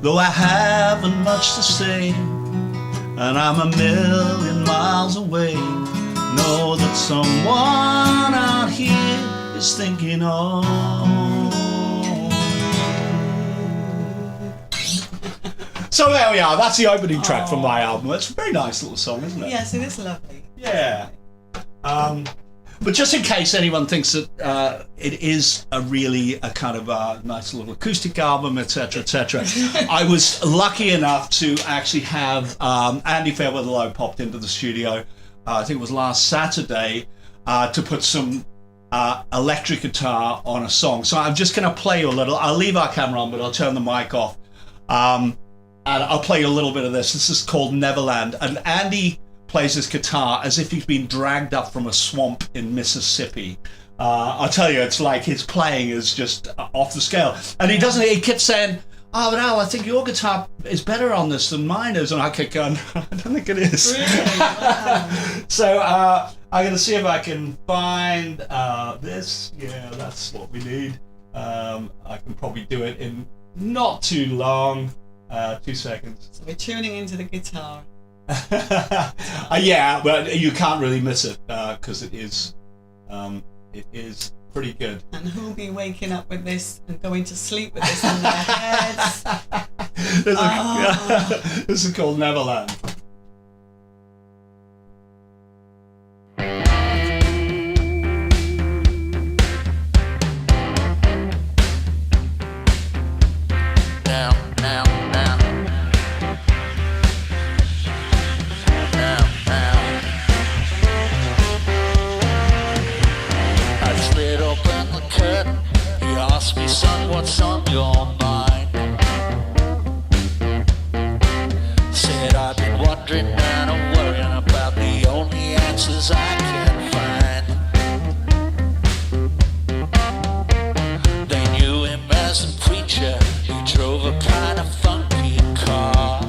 Though I haven't much to say, and I'm a million miles away, know that someone out here is thinking of. So there we are. That's the opening track from my album. It's a very nice little song, isn't it? Yes, it is lovely. Yeah. But just in case anyone thinks that it is a kind of a nice little acoustic album, etc., etc., I was lucky enough to actually have Andy Fairweatherlow popped into the studio. I think it was last Saturday to put some electric guitar on a song. So I'm just going to play you a little. I'll leave our camera on, but I'll turn the mic off, and I'll play you a little bit of this. This is called Neverland, and Andy plays his guitar as if he's been dragged up from a swamp in Mississippi. I'll tell you, it's like his playing is just off the scale. And he kept saying, "Oh, but Al, I think your guitar is better on this than mine is." And I kept going, "I don't think it is." Really? Wow. So I'm going to see if I can find this. Yeah, that's what we need. I can probably do it in not too long. 2 seconds. So we're tuning into the guitar. Yeah, but you can't really miss it because it is pretty good. And who'll be waking up with this and going to sleep with this in their heads? This is called Neverland. What's on your mind? Said I've been wondering and I'm worrying about the only answers I can find. They knew him as a preacher, he drove a kind of funky car.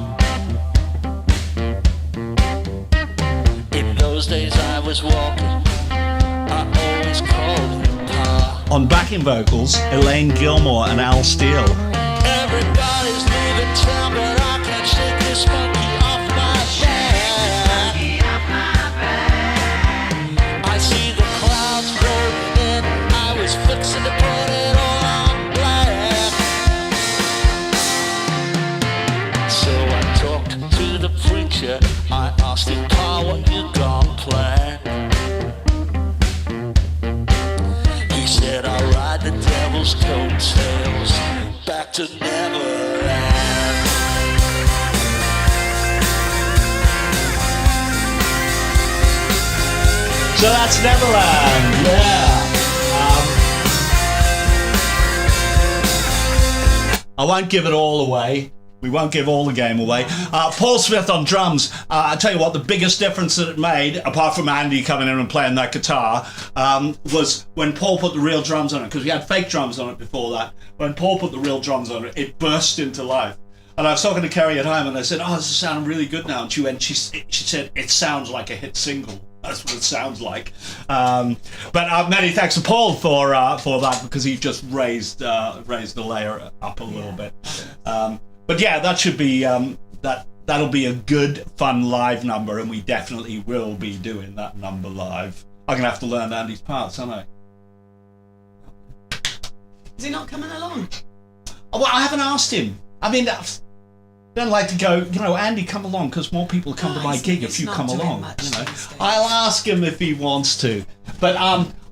In those days I was walking, I always called him Pa. On backing vocals, Elaine Gilmore and Al Steele. Everybody's leaving town, but I can't shake this monkey off my back. I see the clouds rolling in, I was fixing to put it all on black. So I talked to the preacher, I asked him, Pa, what you gonna plan? He said, I'll ride the devil's coattails back to Neverland. So that's Neverland, yeah. I won't give it all away. We won't give all the game away. Paul Smith on drums. I tell you what, the biggest difference that it made, apart from Andy coming in and playing that guitar, was when Paul put the real drums on it, because we had fake drums on it before that. When Paul put the real drums on it, it burst into life. And I was talking to Kerry at home, and I said, "Oh, this is sounding really good now." And she went, she said, "It sounds like a hit single." That's what it sounds like. But many thanks to Paul for that, because he just raised the layer up a little bit. But yeah, that should be that'll be a good, fun live number, and we definitely will be doing that number live. I'm gonna have to learn Andy's parts, aren't I? Is he not coming along? Oh, well, I haven't asked him. I mean, I don't like to go, Andy, come along, because more people come to my gig if you come along. I'll ask him if he wants to. But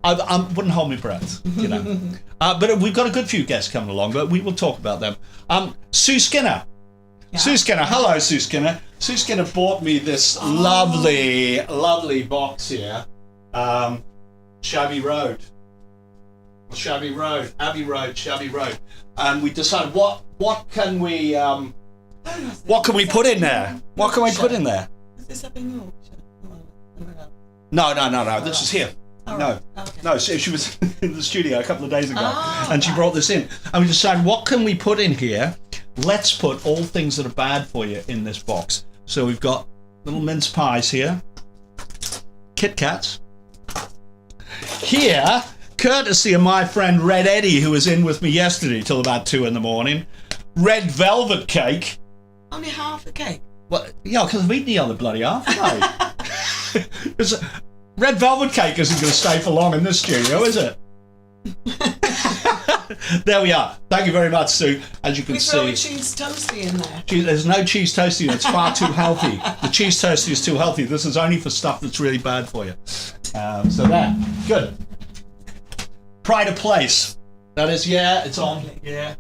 I wouldn't hold my breath, you know. But we've got a good few guests coming along, but we will talk about them. Sue Skinner. Yeah. Sue Skinner. Hello, Sue Skinner. Sue Skinner bought me this lovely box here. Shabby Road. Abbey Road, Shabby Road. And we decided what can we put in there? What can we put in there? Is this up in Yorkshire? No. This is here. Oh, No, right. Okay. no. She was in the studio a couple of days ago, and she right. brought this in. And we decided, what can we put in here? Let's put all things that are bad for you in this box. So we've got little mince pies here, Kit Kats. Here, courtesy of my friend Red Eddie, who was in with me yesterday till about 2 a.m, red velvet cake. Only half a cake. Well, yeah, because I've eaten the other bloody half, haven't I? Red velvet cake isn't going to stay for long in this studio, is it? There we are. Thank you very much, Sue. As you can We throw a see, cheese toasty in there. there's no cheese toasty. It's far too healthy. The cheese toasty is too healthy. This is only for stuff that's really bad for you. So there. Good. Pride of place. That is, yeah, it's on. Yeah,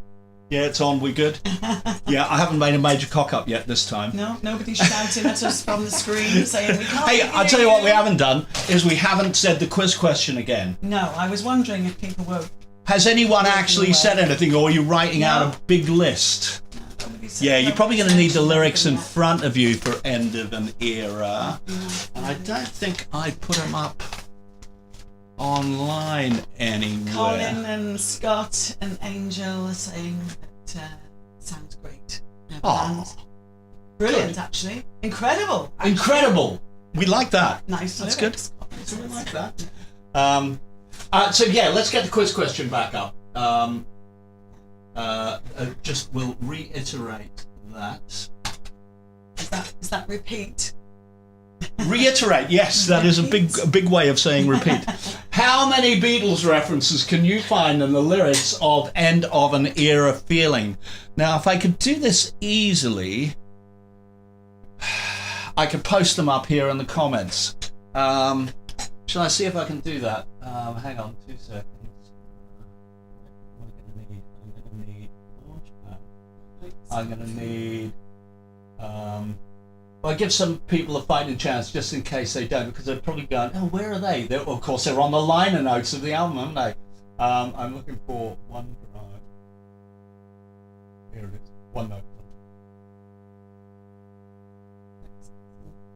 it's on. We good? Yeah, I haven't made a major cock up yet this time. No, nobody's shouting at us from the screen saying we can't. Hey, hear I'll tell you what we haven't done is we haven't said the quiz question again. No, I was wondering if people were. Has anyone actually said anything, or are you writing No. out a big list? Nobody said- Yeah, you're probably going to need the nobody lyrics said in anything front of you for End of an Era. yet. And I don't think I put them up online anywhere. Colin and Scott and Angel are saying that sounds great. Aw. Brilliant, actually. Incredible. Actually. Incredible. We like that. Nice. That's lyrics. We like that. So yeah, let's get the quiz question back up. Just we'll reiterate that. Is that repeat? Reiterate, yes, that is a big way of saying repeat. How many Beatles references can you find in the lyrics of End of an Era Feeling? Now, if I could do this easily, I could post them up here in the comments. Shall I see if I can do that? Hang on 2 seconds. I'm gonna need well, give some people a fighting chance just in case they don't, because they're probably going, oh, where are they? Of course, they're on the liner notes of the album, aren't they? I'm looking for one drive. Here it is. One note.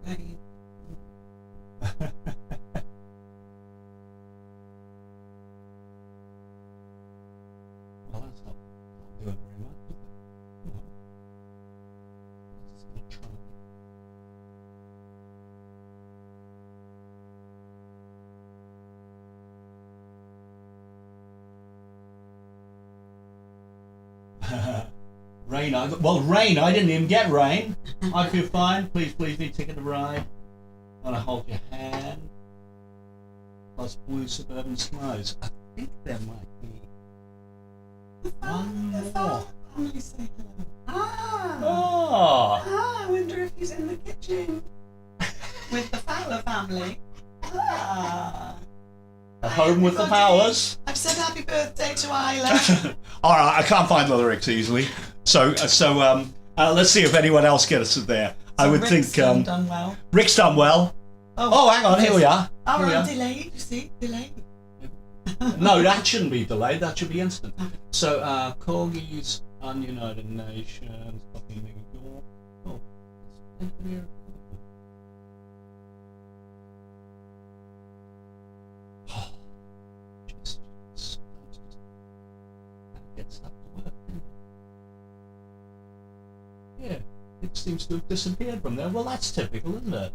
Right. Well, that's not doing very much, is it? No. Let's just try. Rain, Rain, I didn't even get Rain. I feel fine. Please be taking the ride. I want to hold your hand. Plus Blue Suburban Snows. I think there might be one more. Family say hello. Oh, I wonder if he's in the kitchen with the Fowler family. at home with the everybody. powers. I've said happy birthday to Isla. All right, I can't find the lyrics easily. So let's see if anyone else gets it there. I would Rick's think done well. Rick's done well. Oh, hang on, here we are. Oh, Here we I'm are. delayed. You see, delayed. No, that shouldn't be delayed. That should be instant. So, Korgis, Ununited Nations, fucking New York. Oh, it's here. Oh, just get stuff to work. Yeah, it seems to have disappeared from there. Well, that's typical, isn't it?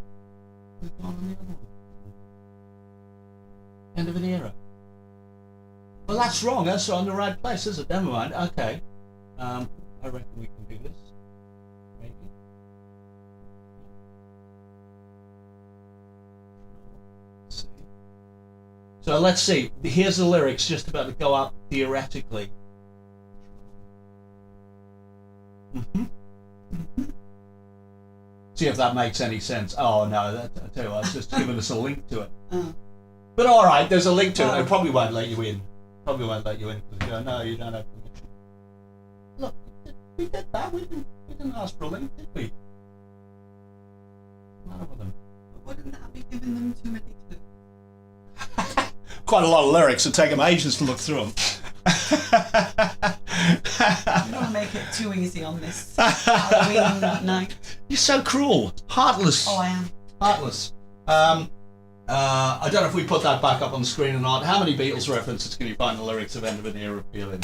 We've gone on the other one. End of an era. Well, that's wrong. That's on the right place, is it? Never mind. Okay. I reckon we can do this. Maybe. Let's see. So let's see. Here's the lyrics just about to go up theoretically. See if that makes any sense. Oh no, I tell you what, it's just giving us a link to it. But all right, there's a link to it. It probably won't let you in. Probably won't let you in. Go, no, you don't have permission. Look, we did that. We didn't ask for a link, did we? What's the matter with them? Wouldn't that be giving them too many clues? Quite a lot of lyrics. It'd take them ages to look through them. I don't want to make it too easy on this Halloween night. You're so cruel. Heartless. Oh, I am. Heartless. I don't know if we put that back up on the screen or not. How many Beatles references can you find in the lyrics of End of an Era feeling?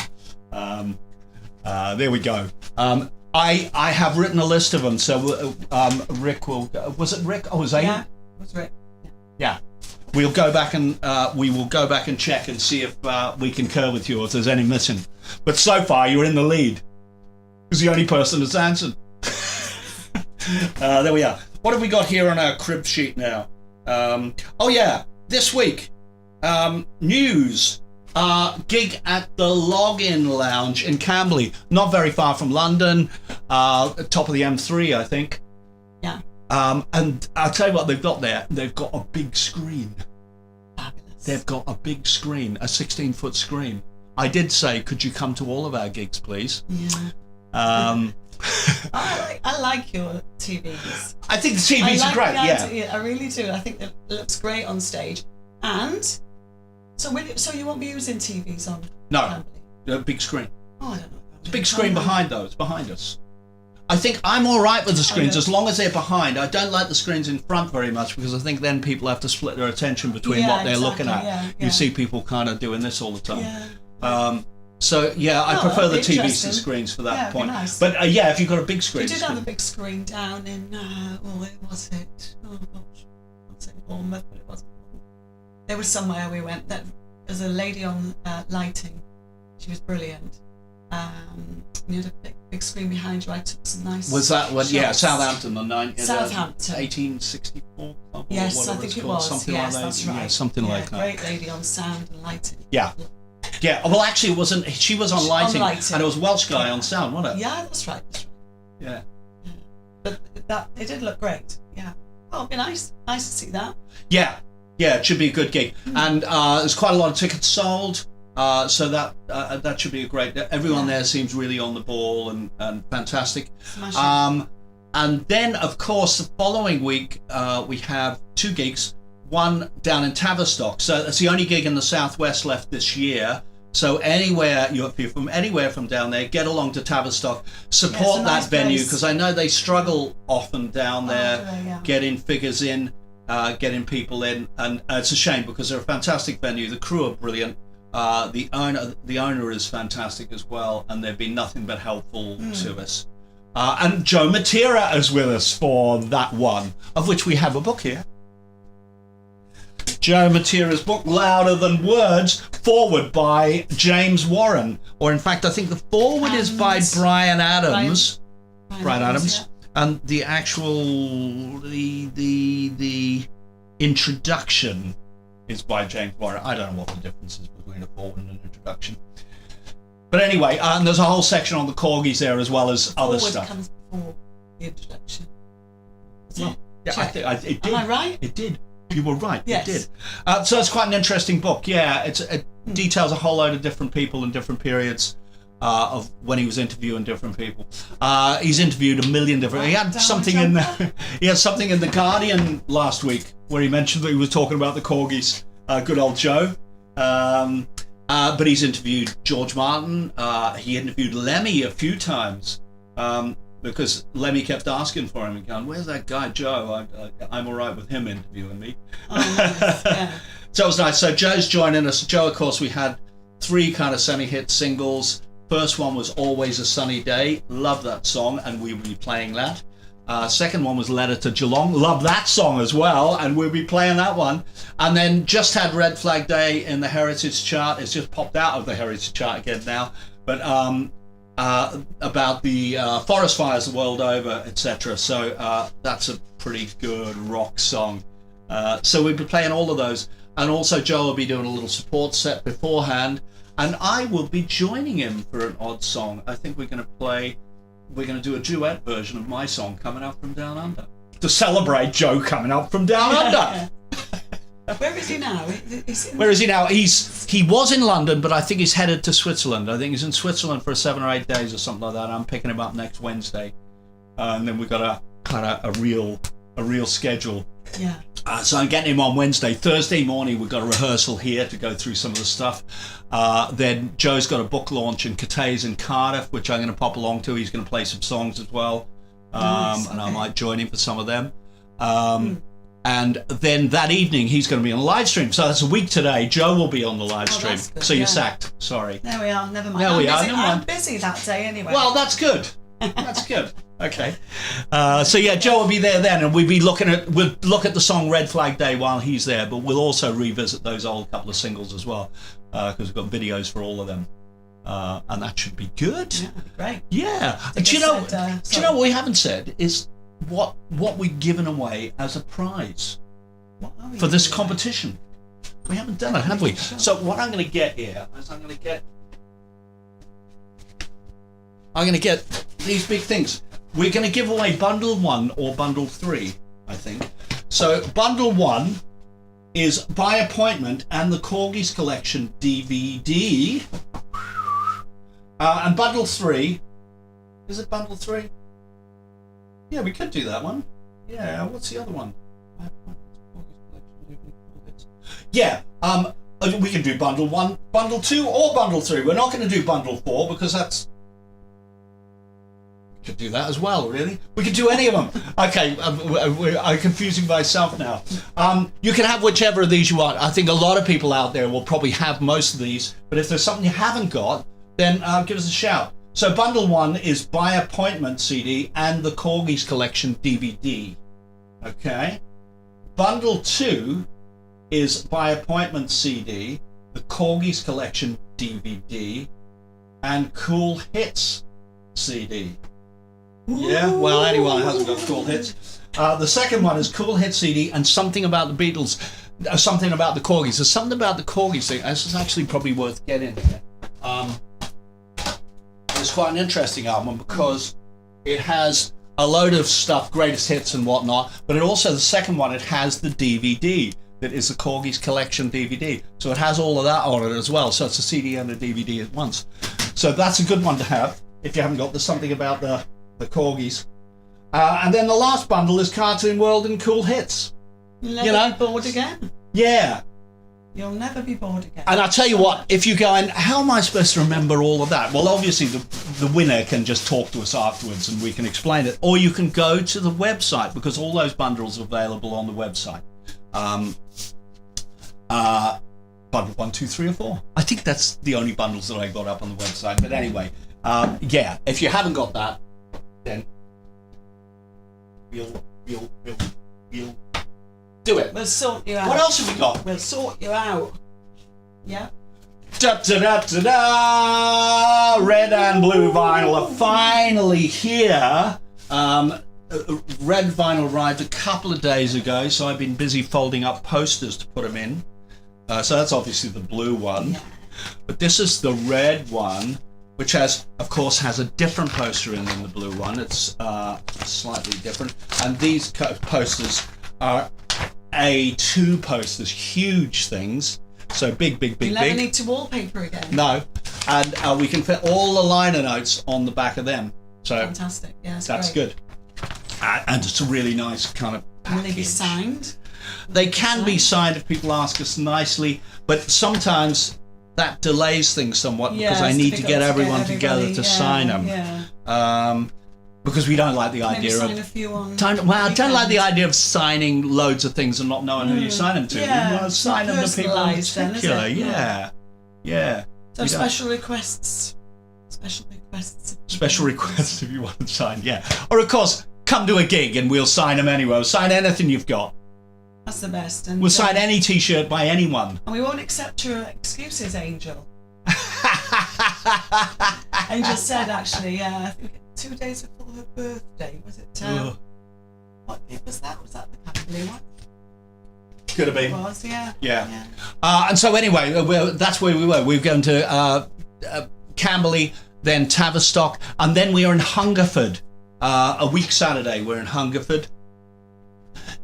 There we go. I have written a list of them, so Rick will. Was it Rick? Oh, it was Aiden? Yeah, it was Rick. Yeah. We'll go back and we will go back and check and see if we concur with you or if there's any missing. But so far, you're in the lead. Because the only person that's answered. There we are. What have we got here on our crib sheet now? Oh yeah, this week, news. Gig at the Login Lounge in Camberley, not very far from London, top of the M3, I think. Yeah. And I'll tell you what they've got there. They've got a big screen. Fabulous. They've got a big screen, a 16-foot screen. I did say, could you come to all of our gigs, please? Yeah. I like your TVs. I think the TVs are great, yeah. I really do. I think it looks great on stage. And so you won't be using TVs on No, Camberley? a big screen. Oh, I don't know. It's a big screen behind those, behind us. I think I'm all right with the screens as long as they're behind. I don't like the screens in front very much because I think then people have to split their attention between what they're looking at. Yeah. You see people kind of doing this all the time. Yeah. So yeah, I prefer the that'd be TVs to interesting. screens for that Yeah, it'd be point. nice. But yeah, if you've got a big screen. We did have a big screen down in, where was it? Oh gosh, I'd say Bournemouth, but it wasn't. There was somewhere we went. There's a lady on lighting. She was brilliant. You had a big screen behind you. I took some nice. Was that what? Yeah, shots. Southampton, the Southampton. 1864. Yes, I think it was. Something yes, like that. that's right. Yeah, something like that. Great lady on sound and lighting. Yeah. Yeah. Well, actually, it wasn't. She was on lighting, and it was a Welsh guy on sound, wasn't it? Yeah, that's right. Yeah. But it did look great. Yeah. Oh, it'd be nice. Nice to see that. Yeah. Yeah. It should be a good gig, and there's quite a lot of tickets sold. So that should be a great. Everyone there seems really on the ball and fantastic. Smashing. And then, of course, the following week we have two gigs. One down in Tavistock. So it's the only gig in the southwest left this year. So if you're from anywhere from down there, get along to Tavistock, support that venue because I know they struggle often down there, getting figures in, getting people in, and it's a shame because they're a fantastic venue. The crew are brilliant. The owner is fantastic as well, and they've been nothing but helpful to us. And Joe Matera is with us for that one, of which we have a book here. Joe Matera's book, Louder Than Words, forward by James Warren, or in fact, I think the forward is by Brian Adams. Brian Adams, yeah. And the actual the introduction is by James Warren. I don't know what the difference is between a forward and an introduction. But anyway, and there's a whole section on the Corgis there as well as other stuff. Comes before the introduction. Well, yeah, it did. Am I right? It did. You were right. Yes. It did. So it's quite an interesting book. Yeah, it details a whole load of different people in different periods of when he was interviewing different people. He's interviewed a million different. He had something in the. He had something in the Guardian last week where he mentioned that he was talking about the Corgis. Good old Joe. But he's interviewed George Martin. He interviewed Lemmy a few times. Because Lemmy kept asking for him and going, "Where's that guy Joe? I'm all right with him interviewing me." Oh, nice. Yeah. So it was nice. So Joe's joining us. Joe, of course, we had 3 kind of semi-hit singles. First one was Always a Sunny Day. Love that song, and we will be playing that. Second one was Letter to Geelong. Love that song as well, and we'll be playing that one. And then just had Red Flag Day in the Heritage chart. It's just popped out of the Heritage chart again now. But about the forest fires the world over, etc. So that's a pretty good rock song. So we'll be playing all of those, and also Joe will be doing a little support set beforehand, and I will be joining him for an odd song. I think we're going to do a duet version of my song, Coming Up From Down Under, to celebrate Joe coming up from down under. Where is he now? Where is he now? He was in London, but I think he's headed to Switzerland. I think he's in Switzerland for 7 or 8 days or something like that. I'm picking him up next Wednesday, and then we've got a real schedule. Yeah. So I'm getting him on Wednesday. Thursday morning we've got a rehearsal here to go through some of the stuff. Then Joe's got a book launch in Cathays in Cardiff, which I'm going to pop along to. He's going to play some songs as well, Nice, and I okay. might join him for some of them. And then that evening he's going to be on the live stream. So that's a week today. Joe will be on the live stream. that's good, So you're yeah. sacked. Sorry. There we are. Never mind. There we are, never I'm mind. busy that day anyway. Well, that's good. That's good. Okay. So yeah, Joe will be there then, and we'll look at the song Red Flag Day while he's there, but we'll also revisit those old couple of singles as well, because we've got videos for all of them, and that should be good. Yeah, great. Yeah. I think Do you I know? said, Do you know what we haven't said is what we've given away as a prize What are we for this doing? competition? We haven't done it, have we? So what I'm going to get here is I'm going to get these big things. We're going to give away bundle 1 or bundle 3, I think. So bundle 1 is by appointment and the Korgis collection DVD. And bundle 3, is it bundle 3? Yeah, we could do that one. Yeah, what's the other one? Yeah, we can do bundle 1, bundle 2, or bundle 3. We're not going to do bundle 4 because that's... We could do that as well, really. We could do any of them. Okay, I'm confusing myself now. You can have whichever of these you want. I think a lot of people out there will probably have most of these, but if there's something you haven't got, then give us a shout. So bundle 1 is by appointment CD and the Korgis collection DVD. Okay. Bundle 2 is by appointment CD, the Korgis collection DVD, and Cool Hits CD. Yeah, well, anyone hasn't got Cool Hits. The second one is Cool Hits CD and something about the Beatles, something about the Korgis. There's something about the Korgis thing. This is actually probably worth getting here. It's quite an interesting album because it has a load of stuff, greatest hits and whatnot, but it also, the second one, it has the DVD that is the Korgis collection DVD. So it has all of that on it as well. So it's a CD and a DVD at once. So that's a good one to have if you haven't got the something about the Korgis. And then the last bundle is Cartoon World and Cool Hits. You'll never You know? be bored again. Yeah. You'll never be bored again. And I'll tell you what, if you go and how am I supposed to remember all of that? Well, obviously the winner can just talk to us afterwards and we can explain it. Or you can go to the website because all those bundles are available on the website. Bundle 1, 2, 3 or 4. I think that's the only bundles that I got up on the website. But anyway, yeah, if you haven't got that, then we'll do it. We'll sort you out. What else have we got? We'll sort you out. Yeah. Da da da da da! Red and blue vinyl are finally here. Red vinyl arrived a couple of days ago, so I've been busy folding up posters to put them in. So that's obviously the blue one, but this is the red one, which has a different poster in than the blue one. It's slightly different, and these posters are A2 posters, huge things. So big. You never need to wallpaper again. No, and we can fit all the liner notes on the back of them. So Fantastic. Yeah, that's great. good. And it's a really nice kind of Will they be package. signed? They can be signed if people ask us nicely, but sometimes that delays things somewhat because I it's need to difficult get everyone together everybody, to sign them. Yeah. Because we don't like the Maybe idea sign of. a few on. I don't like the weekends. idea of signing loads of things and not knowing who you sign them to. Yeah, You want to it's sign not them to people in personalised then, is it? particular. Yeah. Yeah. So You don't- special requests. Special requests. Special requests if you want to sign, yeah. Or of course, come to a gig and we'll sign them anyway. We'll sign anything you've got. That's the best. And We'll sign any T-shirt by anyone. And we won't accept your excuses, Angel. Angel said actually, I think 2 days before her birthday, was it? Ugh. What was that? Was that the Camberley one? Could have been. It was, yeah. Yeah. And so anyway, that's where we were. We were going to Camberley, then Tavistock, and then we are in Hungerford. A week Saturday, we're in Hungerford.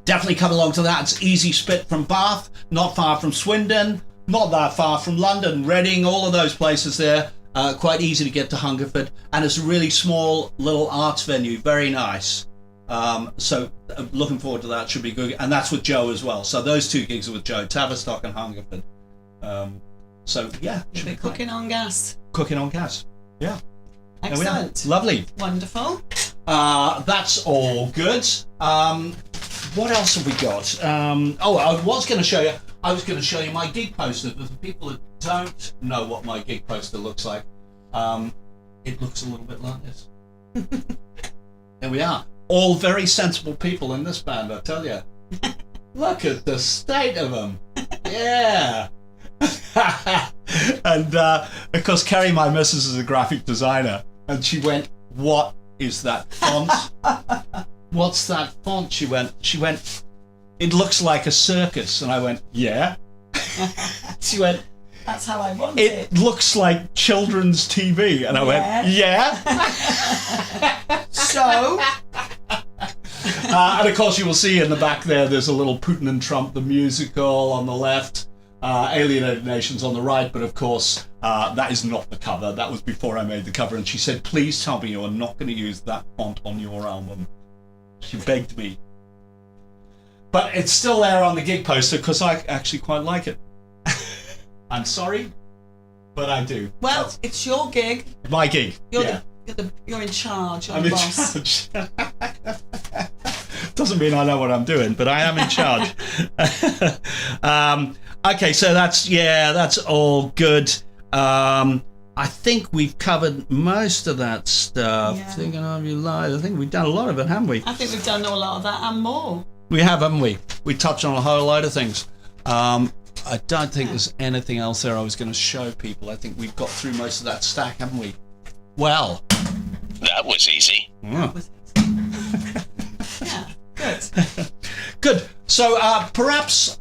definitely come along to that. It's easy spit from Bath, not far from Swindon, not that far from London, Reading, all of those places there. Quite easy to get to Hungerford, and it's a really small little arts venue, very nice. So looking forward to that, should be good. And that's with Joe as well. So those 2 gigs are with Joe, Tavistock and Hungerford. So yeah, You'll be cooking on gas. Cooking on gas. Yeah. There we are. Excellent. Lovely. Wonderful. That's all good. What else have we got? I was going to show you. I was going to show you my gig poster. For the people that don't know what my gig poster looks like, it looks a little bit like this. There we are. All very sensible people in this band, I tell you. Look at the state of them. Yeah. And of course, Kerry, my missus, is a graphic designer, and she went, "What is that font? What's that font?" She went, "It looks like a circus." And I went, "Yeah." She went, That's how I want "It it. looks like children's TV." And I went, "Yeah." So, And of course, you will see in the back there's a little Putin and Trump, the musical, on the left, Alienated Nations on the right. But of course, that is not the cover. That was before I made the cover. And she said, "Please tell me you are not going to use that font on your album." She begged me. But it's still there on the gig poster because I actually quite like it. I'm sorry, but I do. well, That's it's your gig. my gig. You're you're in charge. You're I'm the in boss. charge. Doesn't mean I know what I'm doing, but I am in charge. Okay, so that's all good. I think we've covered most of that stuff. Yeah. Thinking of you live. I think we've done a lot of it, haven't we? I think we've done a lot of that and more. We have, haven't we? We touched on a whole load of things. I don't think there's anything else there I was going to show people. I think we've got through most of that stack, haven't we? Well. That was easy. Yeah. Yeah, good. Good. So perhaps,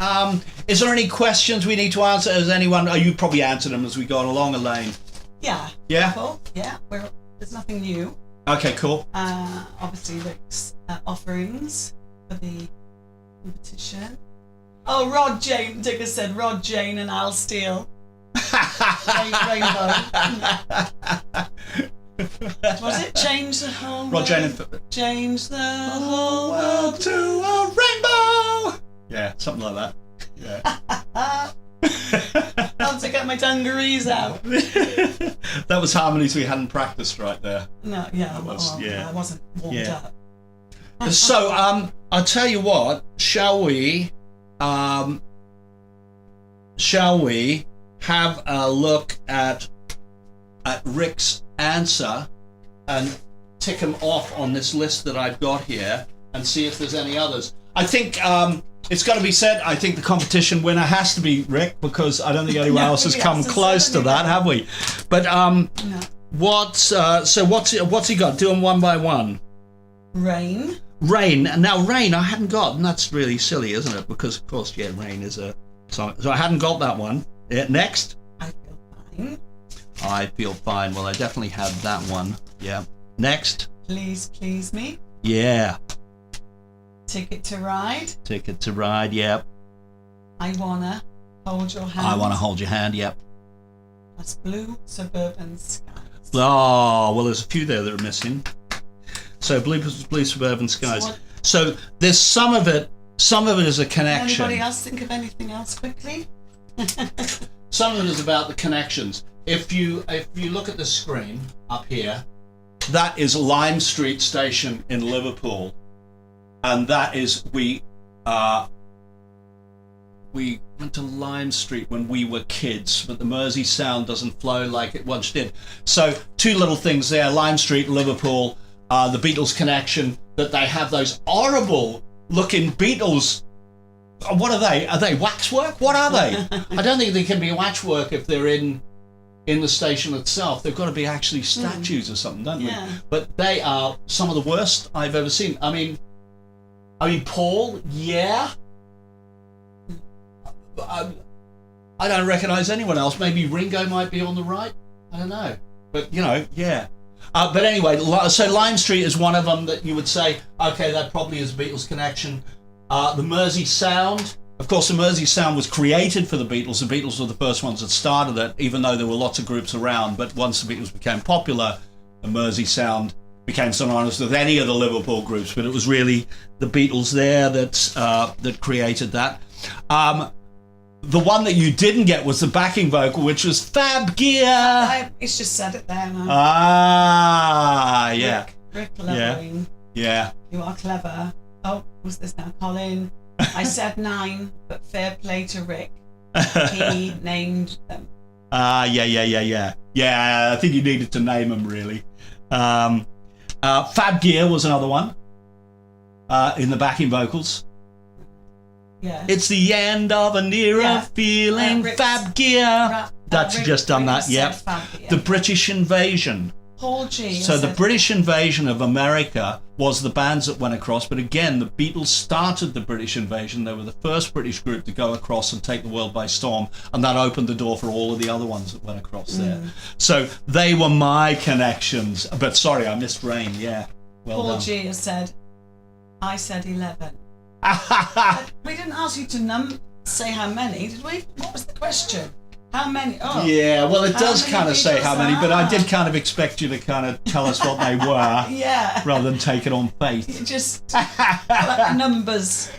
is there any questions we need to answer? Has anyone, you probably answered them as we go along, Elaine? Yeah. Yeah? Cool. Yeah, there's nothing new. Okay, cool. Obviously, Rick's offerings for the competition. Oh, Rod Jane, Digger said Rod Jane and Al Steele. Rainbow. Was it change the whole Rod Jane world? and Change the whole world to a rainbow. Yeah, something like that. Yeah. Time to get my dungarees out. That was harmonies we hadn't practiced right there. No, yeah, was- yeah. I wasn't warmed Yeah. up. So, I'll tell you what. Shall we have a look at Rick's answer and tick him off on this list that I've got here and see if there's any others? I think it's got to be said. I think the competition winner has to be Rick because I don't think anyone else has come close to that, have we? But No. what's he got? Do them one by one. Rain. Rain. Now, Rain, I hadn't got, and that's really silly, isn't it? Because, of course, yeah, Rain is a song. So I hadn't got that one. Yeah, next. I feel fine. I Feel Fine. Well, I definitely had that one. Yeah. Next. Please, please me. Yeah. Ticket to Ride. Ticket to Ride. Yep. I wanna hold your hand. I Want to Hold Your Hand. Yep. That's Blue Suburban Skies. Oh, well, there's a few there that are missing. So Blue Suburban Skies. what- So there's some of it is a connection. Anybody else think of anything else quickly? Some of it is about the connections. If you look at the screen up here, that is Lime Street Station in Liverpool, and that is we went to Lime Street when we were kids, but the Mersey Sound doesn't flow like it once did. So two little things there: Lime Street, Liverpool, the Beatles connection. That they have those horrible looking Beatles. What are they? Are they waxwork? What are they? I don't think they can be waxwork if they're in the station itself. They've got to be actually statues or something, don't Yeah. they? But they are some of the worst I've ever seen. I mean, Paul, yeah. I don't recognise anyone else. Maybe Ringo might be on the right. I don't know. But, yeah. But anyway, so Lime Street is one of them that you would say, okay, that probably is a Beatles connection. The Mersey Sound. Of course, the Mersey Sound was created for the Beatles. The Beatles were the first ones that started it, even though there were lots of groups around. But once the Beatles became popular, the Mersey Sound became synonymous with any of the Liverpool groups. But it was really the Beatles there that created that. The one that you didn't get was the backing vocal, which was Fab Gear. It's just said it there now. Yeah. Rick Loving. Yeah. You are clever. Oh, what's this now? Colin. I said 9, but fair play to Rick. He named them. Yeah. I think you needed to name them, really. Fab Gear was another one in the backing vocals. Yeah. It's the end of an era feeling. Fab Gear. That's Rick just done that, said yep. Fab Gear. The British Invasion. Paul G. So the said- British Invasion of America was the bands that went across, but again, the Beatles started the British Invasion. They were the first British group to go across and take the world by storm, and that opened the door for all of the other ones that went across there. So they were my connections. But sorry, I missed Rain, yeah. Well Paul done. G. has said, I said 11. We didn't ask you to say how many, did we? What was the question? How many? Oh. Yeah, well, it How does many kind of say Beatles how many, but I are? did kind of expect you to kind of tell us what they were Yeah. rather than take it on faith. Just like numbers.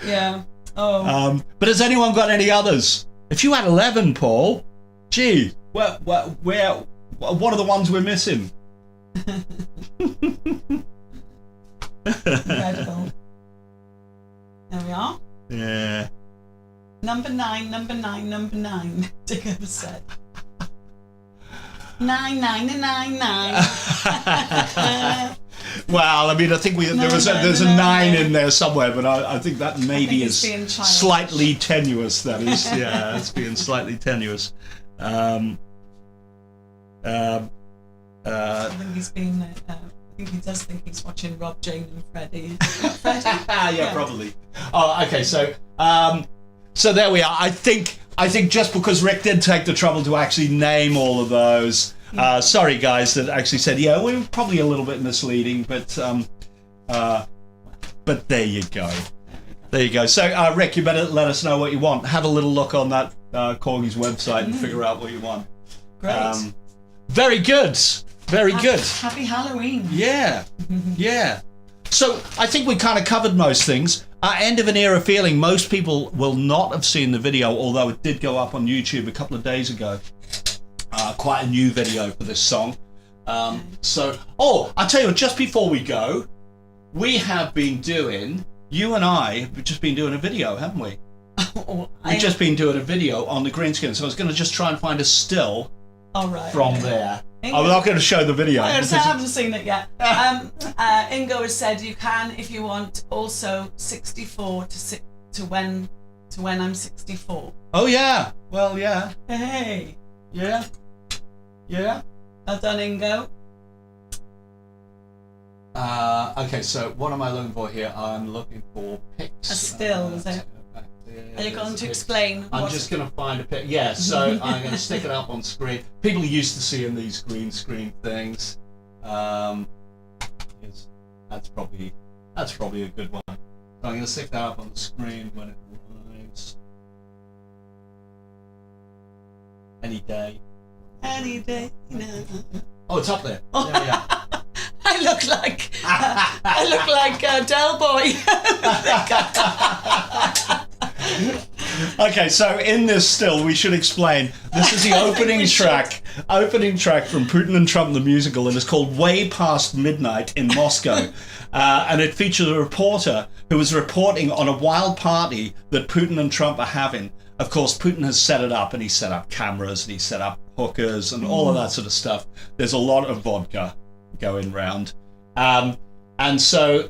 Yeah. Oh. But has anyone got any others? If you had 11, Paul, gee, what are the ones we're missing? Incredible. There we are. Yeah. Number 9. Digger said. 9. Well, I mean, I think there's a 9 in there somewhere, but I think that maybe it's is being childish. slightly tenuous. That is, yeah, it's being slightly tenuous. I think he's been. I think he does think he's watching Rob, Jane, and Freddie. Yeah, probably. Oh, okay. So there we are. I think just because Rick did take the trouble to actually name all of those. Sorry, guys, that actually said, yeah, we were probably a little bit misleading, but there you go. There you go. So, Rick, you better let us know what you want. Have a little look on that Korgis website and figure out what you want. Great. Very good. Very good. Happy Halloween. Yeah. Yeah. So I think we kind of covered most things. End of an era feeling. Most people will not have seen the video, although it did go up on YouTube a couple of days ago. Quite a new video for this song. I'll tell you what, just before we go, you and I have just been doing a video, haven't we? We've just been doing a video on the green screen, so I was going to just try and find a still from there. I'm not going to show the video. I haven't seen it yet. Ingo has said you can, if you want, also 64 to when I'm 64. Oh yeah. Well, yeah. Hey. Yeah. Yeah. Well done, Ingo. Okay, so what am I looking for here? I'm looking for pics. A still, is it? Are you going to explain? I'm just going to find a pic. Yeah, so I'm going to stick it up on screen. People are used to seeing these green screen things. That's probably a good one. So I'm going to stick that up on the screen when it arrives. Any day. Any day. No. Oh, it's up there. There we are. I look like Del Boy. Okay, so in this still, we should explain. This is the opening track from Putin and Trump the musical, and it's called "Way Past Midnight in Moscow," and it features a reporter who was reporting on a wild party that Putin and Trump are having. Of course, Putin has set it up, and he set up cameras, and he set up hookers, and all of that sort of stuff. There's a lot of vodka going round, and so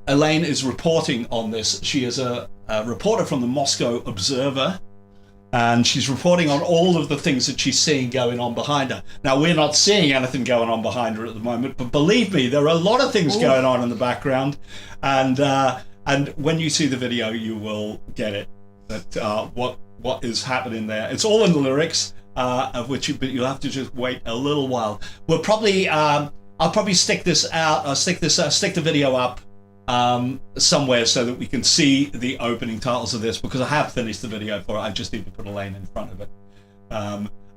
Elaine is reporting on this. She is a reporter from the Moscow Observer, and she's reporting on all of the things that she's seeing going on behind her. Now, we're not seeing anything going on behind her at the moment, but believe me, there are a lot of things going on in the background, and when you see the video, you will get it. That what is happening there. It's all in the lyrics, of which but you'll have to just wait a little while. We'll probably I'll probably stick this out. I'll stick the video up somewhere so that we can see the opening titles of this, because I have finished the video for it. I just need to put Elaine in front of it.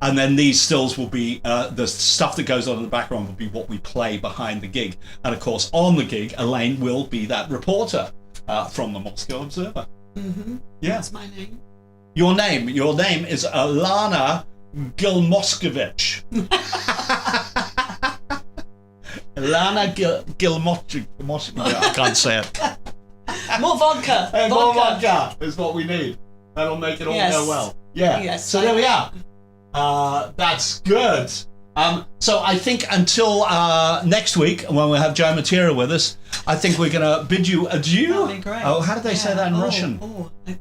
And then these stills will be, the stuff that goes on in the background will be what we play behind the gig. And of course, on the gig, Elaine will be that reporter from the Moscow Observer. Mm-hmm. Yeah. That's my name. Your name is Alana Gilmoskovich. Alana Gilmoskovich. I can't say it. More vodka. Hey, more vodka is what we need. That'll make it all go well. Yeah. Yes. So there we are. That's good. So I think until next week, when we have Joe Matera with us, I think we're going to bid you adieu. That'd be great. Oh, how did they say that in Russian?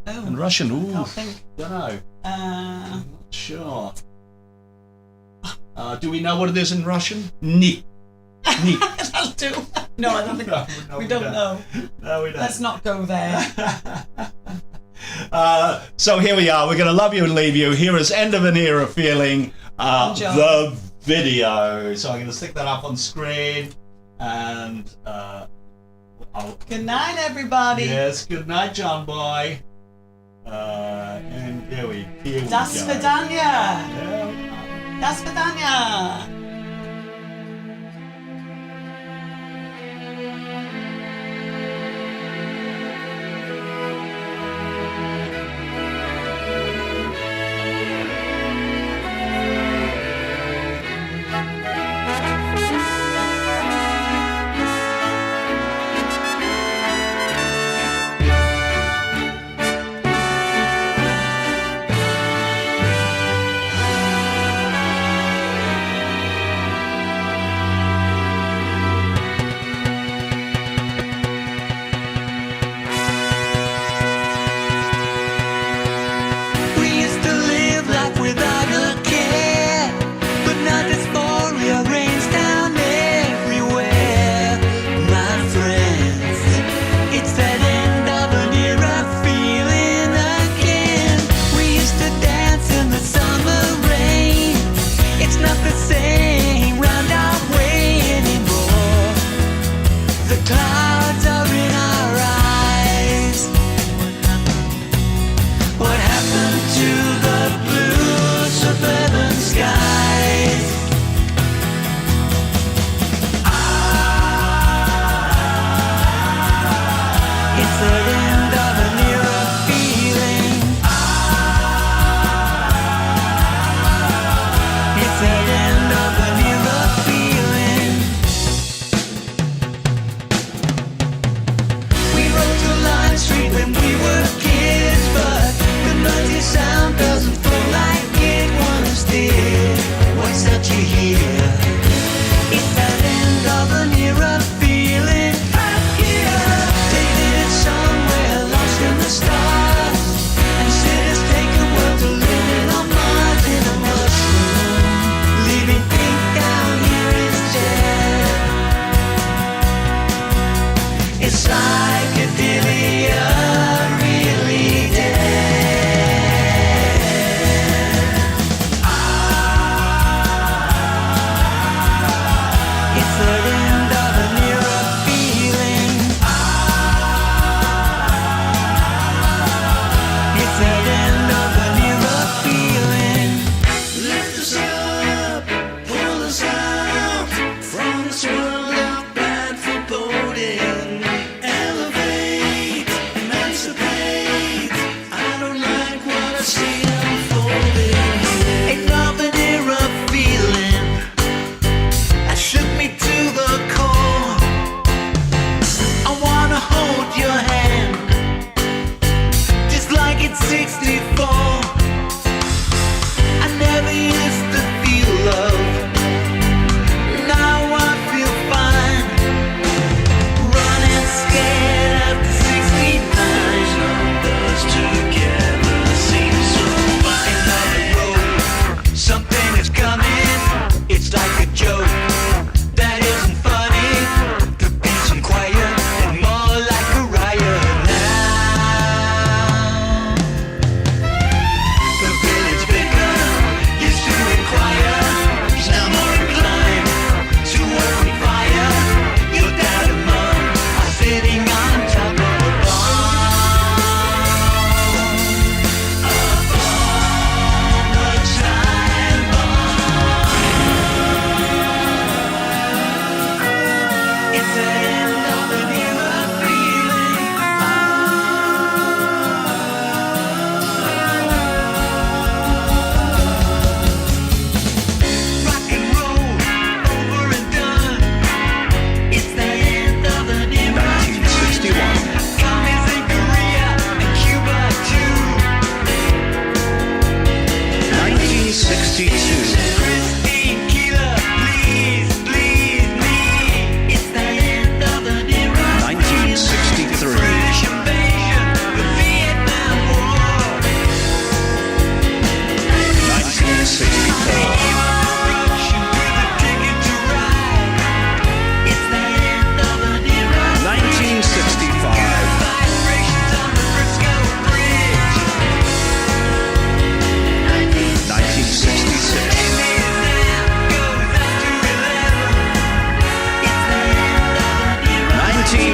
In Russian, ooh. Can't think. Don't know. Uh, Not sure. Do we know what it is in Russian? Ni. Ni. That'll do. No, I don't think we don't know. No, we don't. Let's not go there. So here we are. We're going to love you and leave you. Here is End of an Era Feeling, the video. So I'm going to stick that up on screen. And Good night, everybody. yes, good night, John Boy. And here we go. Das Vidanya. Yeah. Das Vidanya.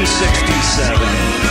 1967.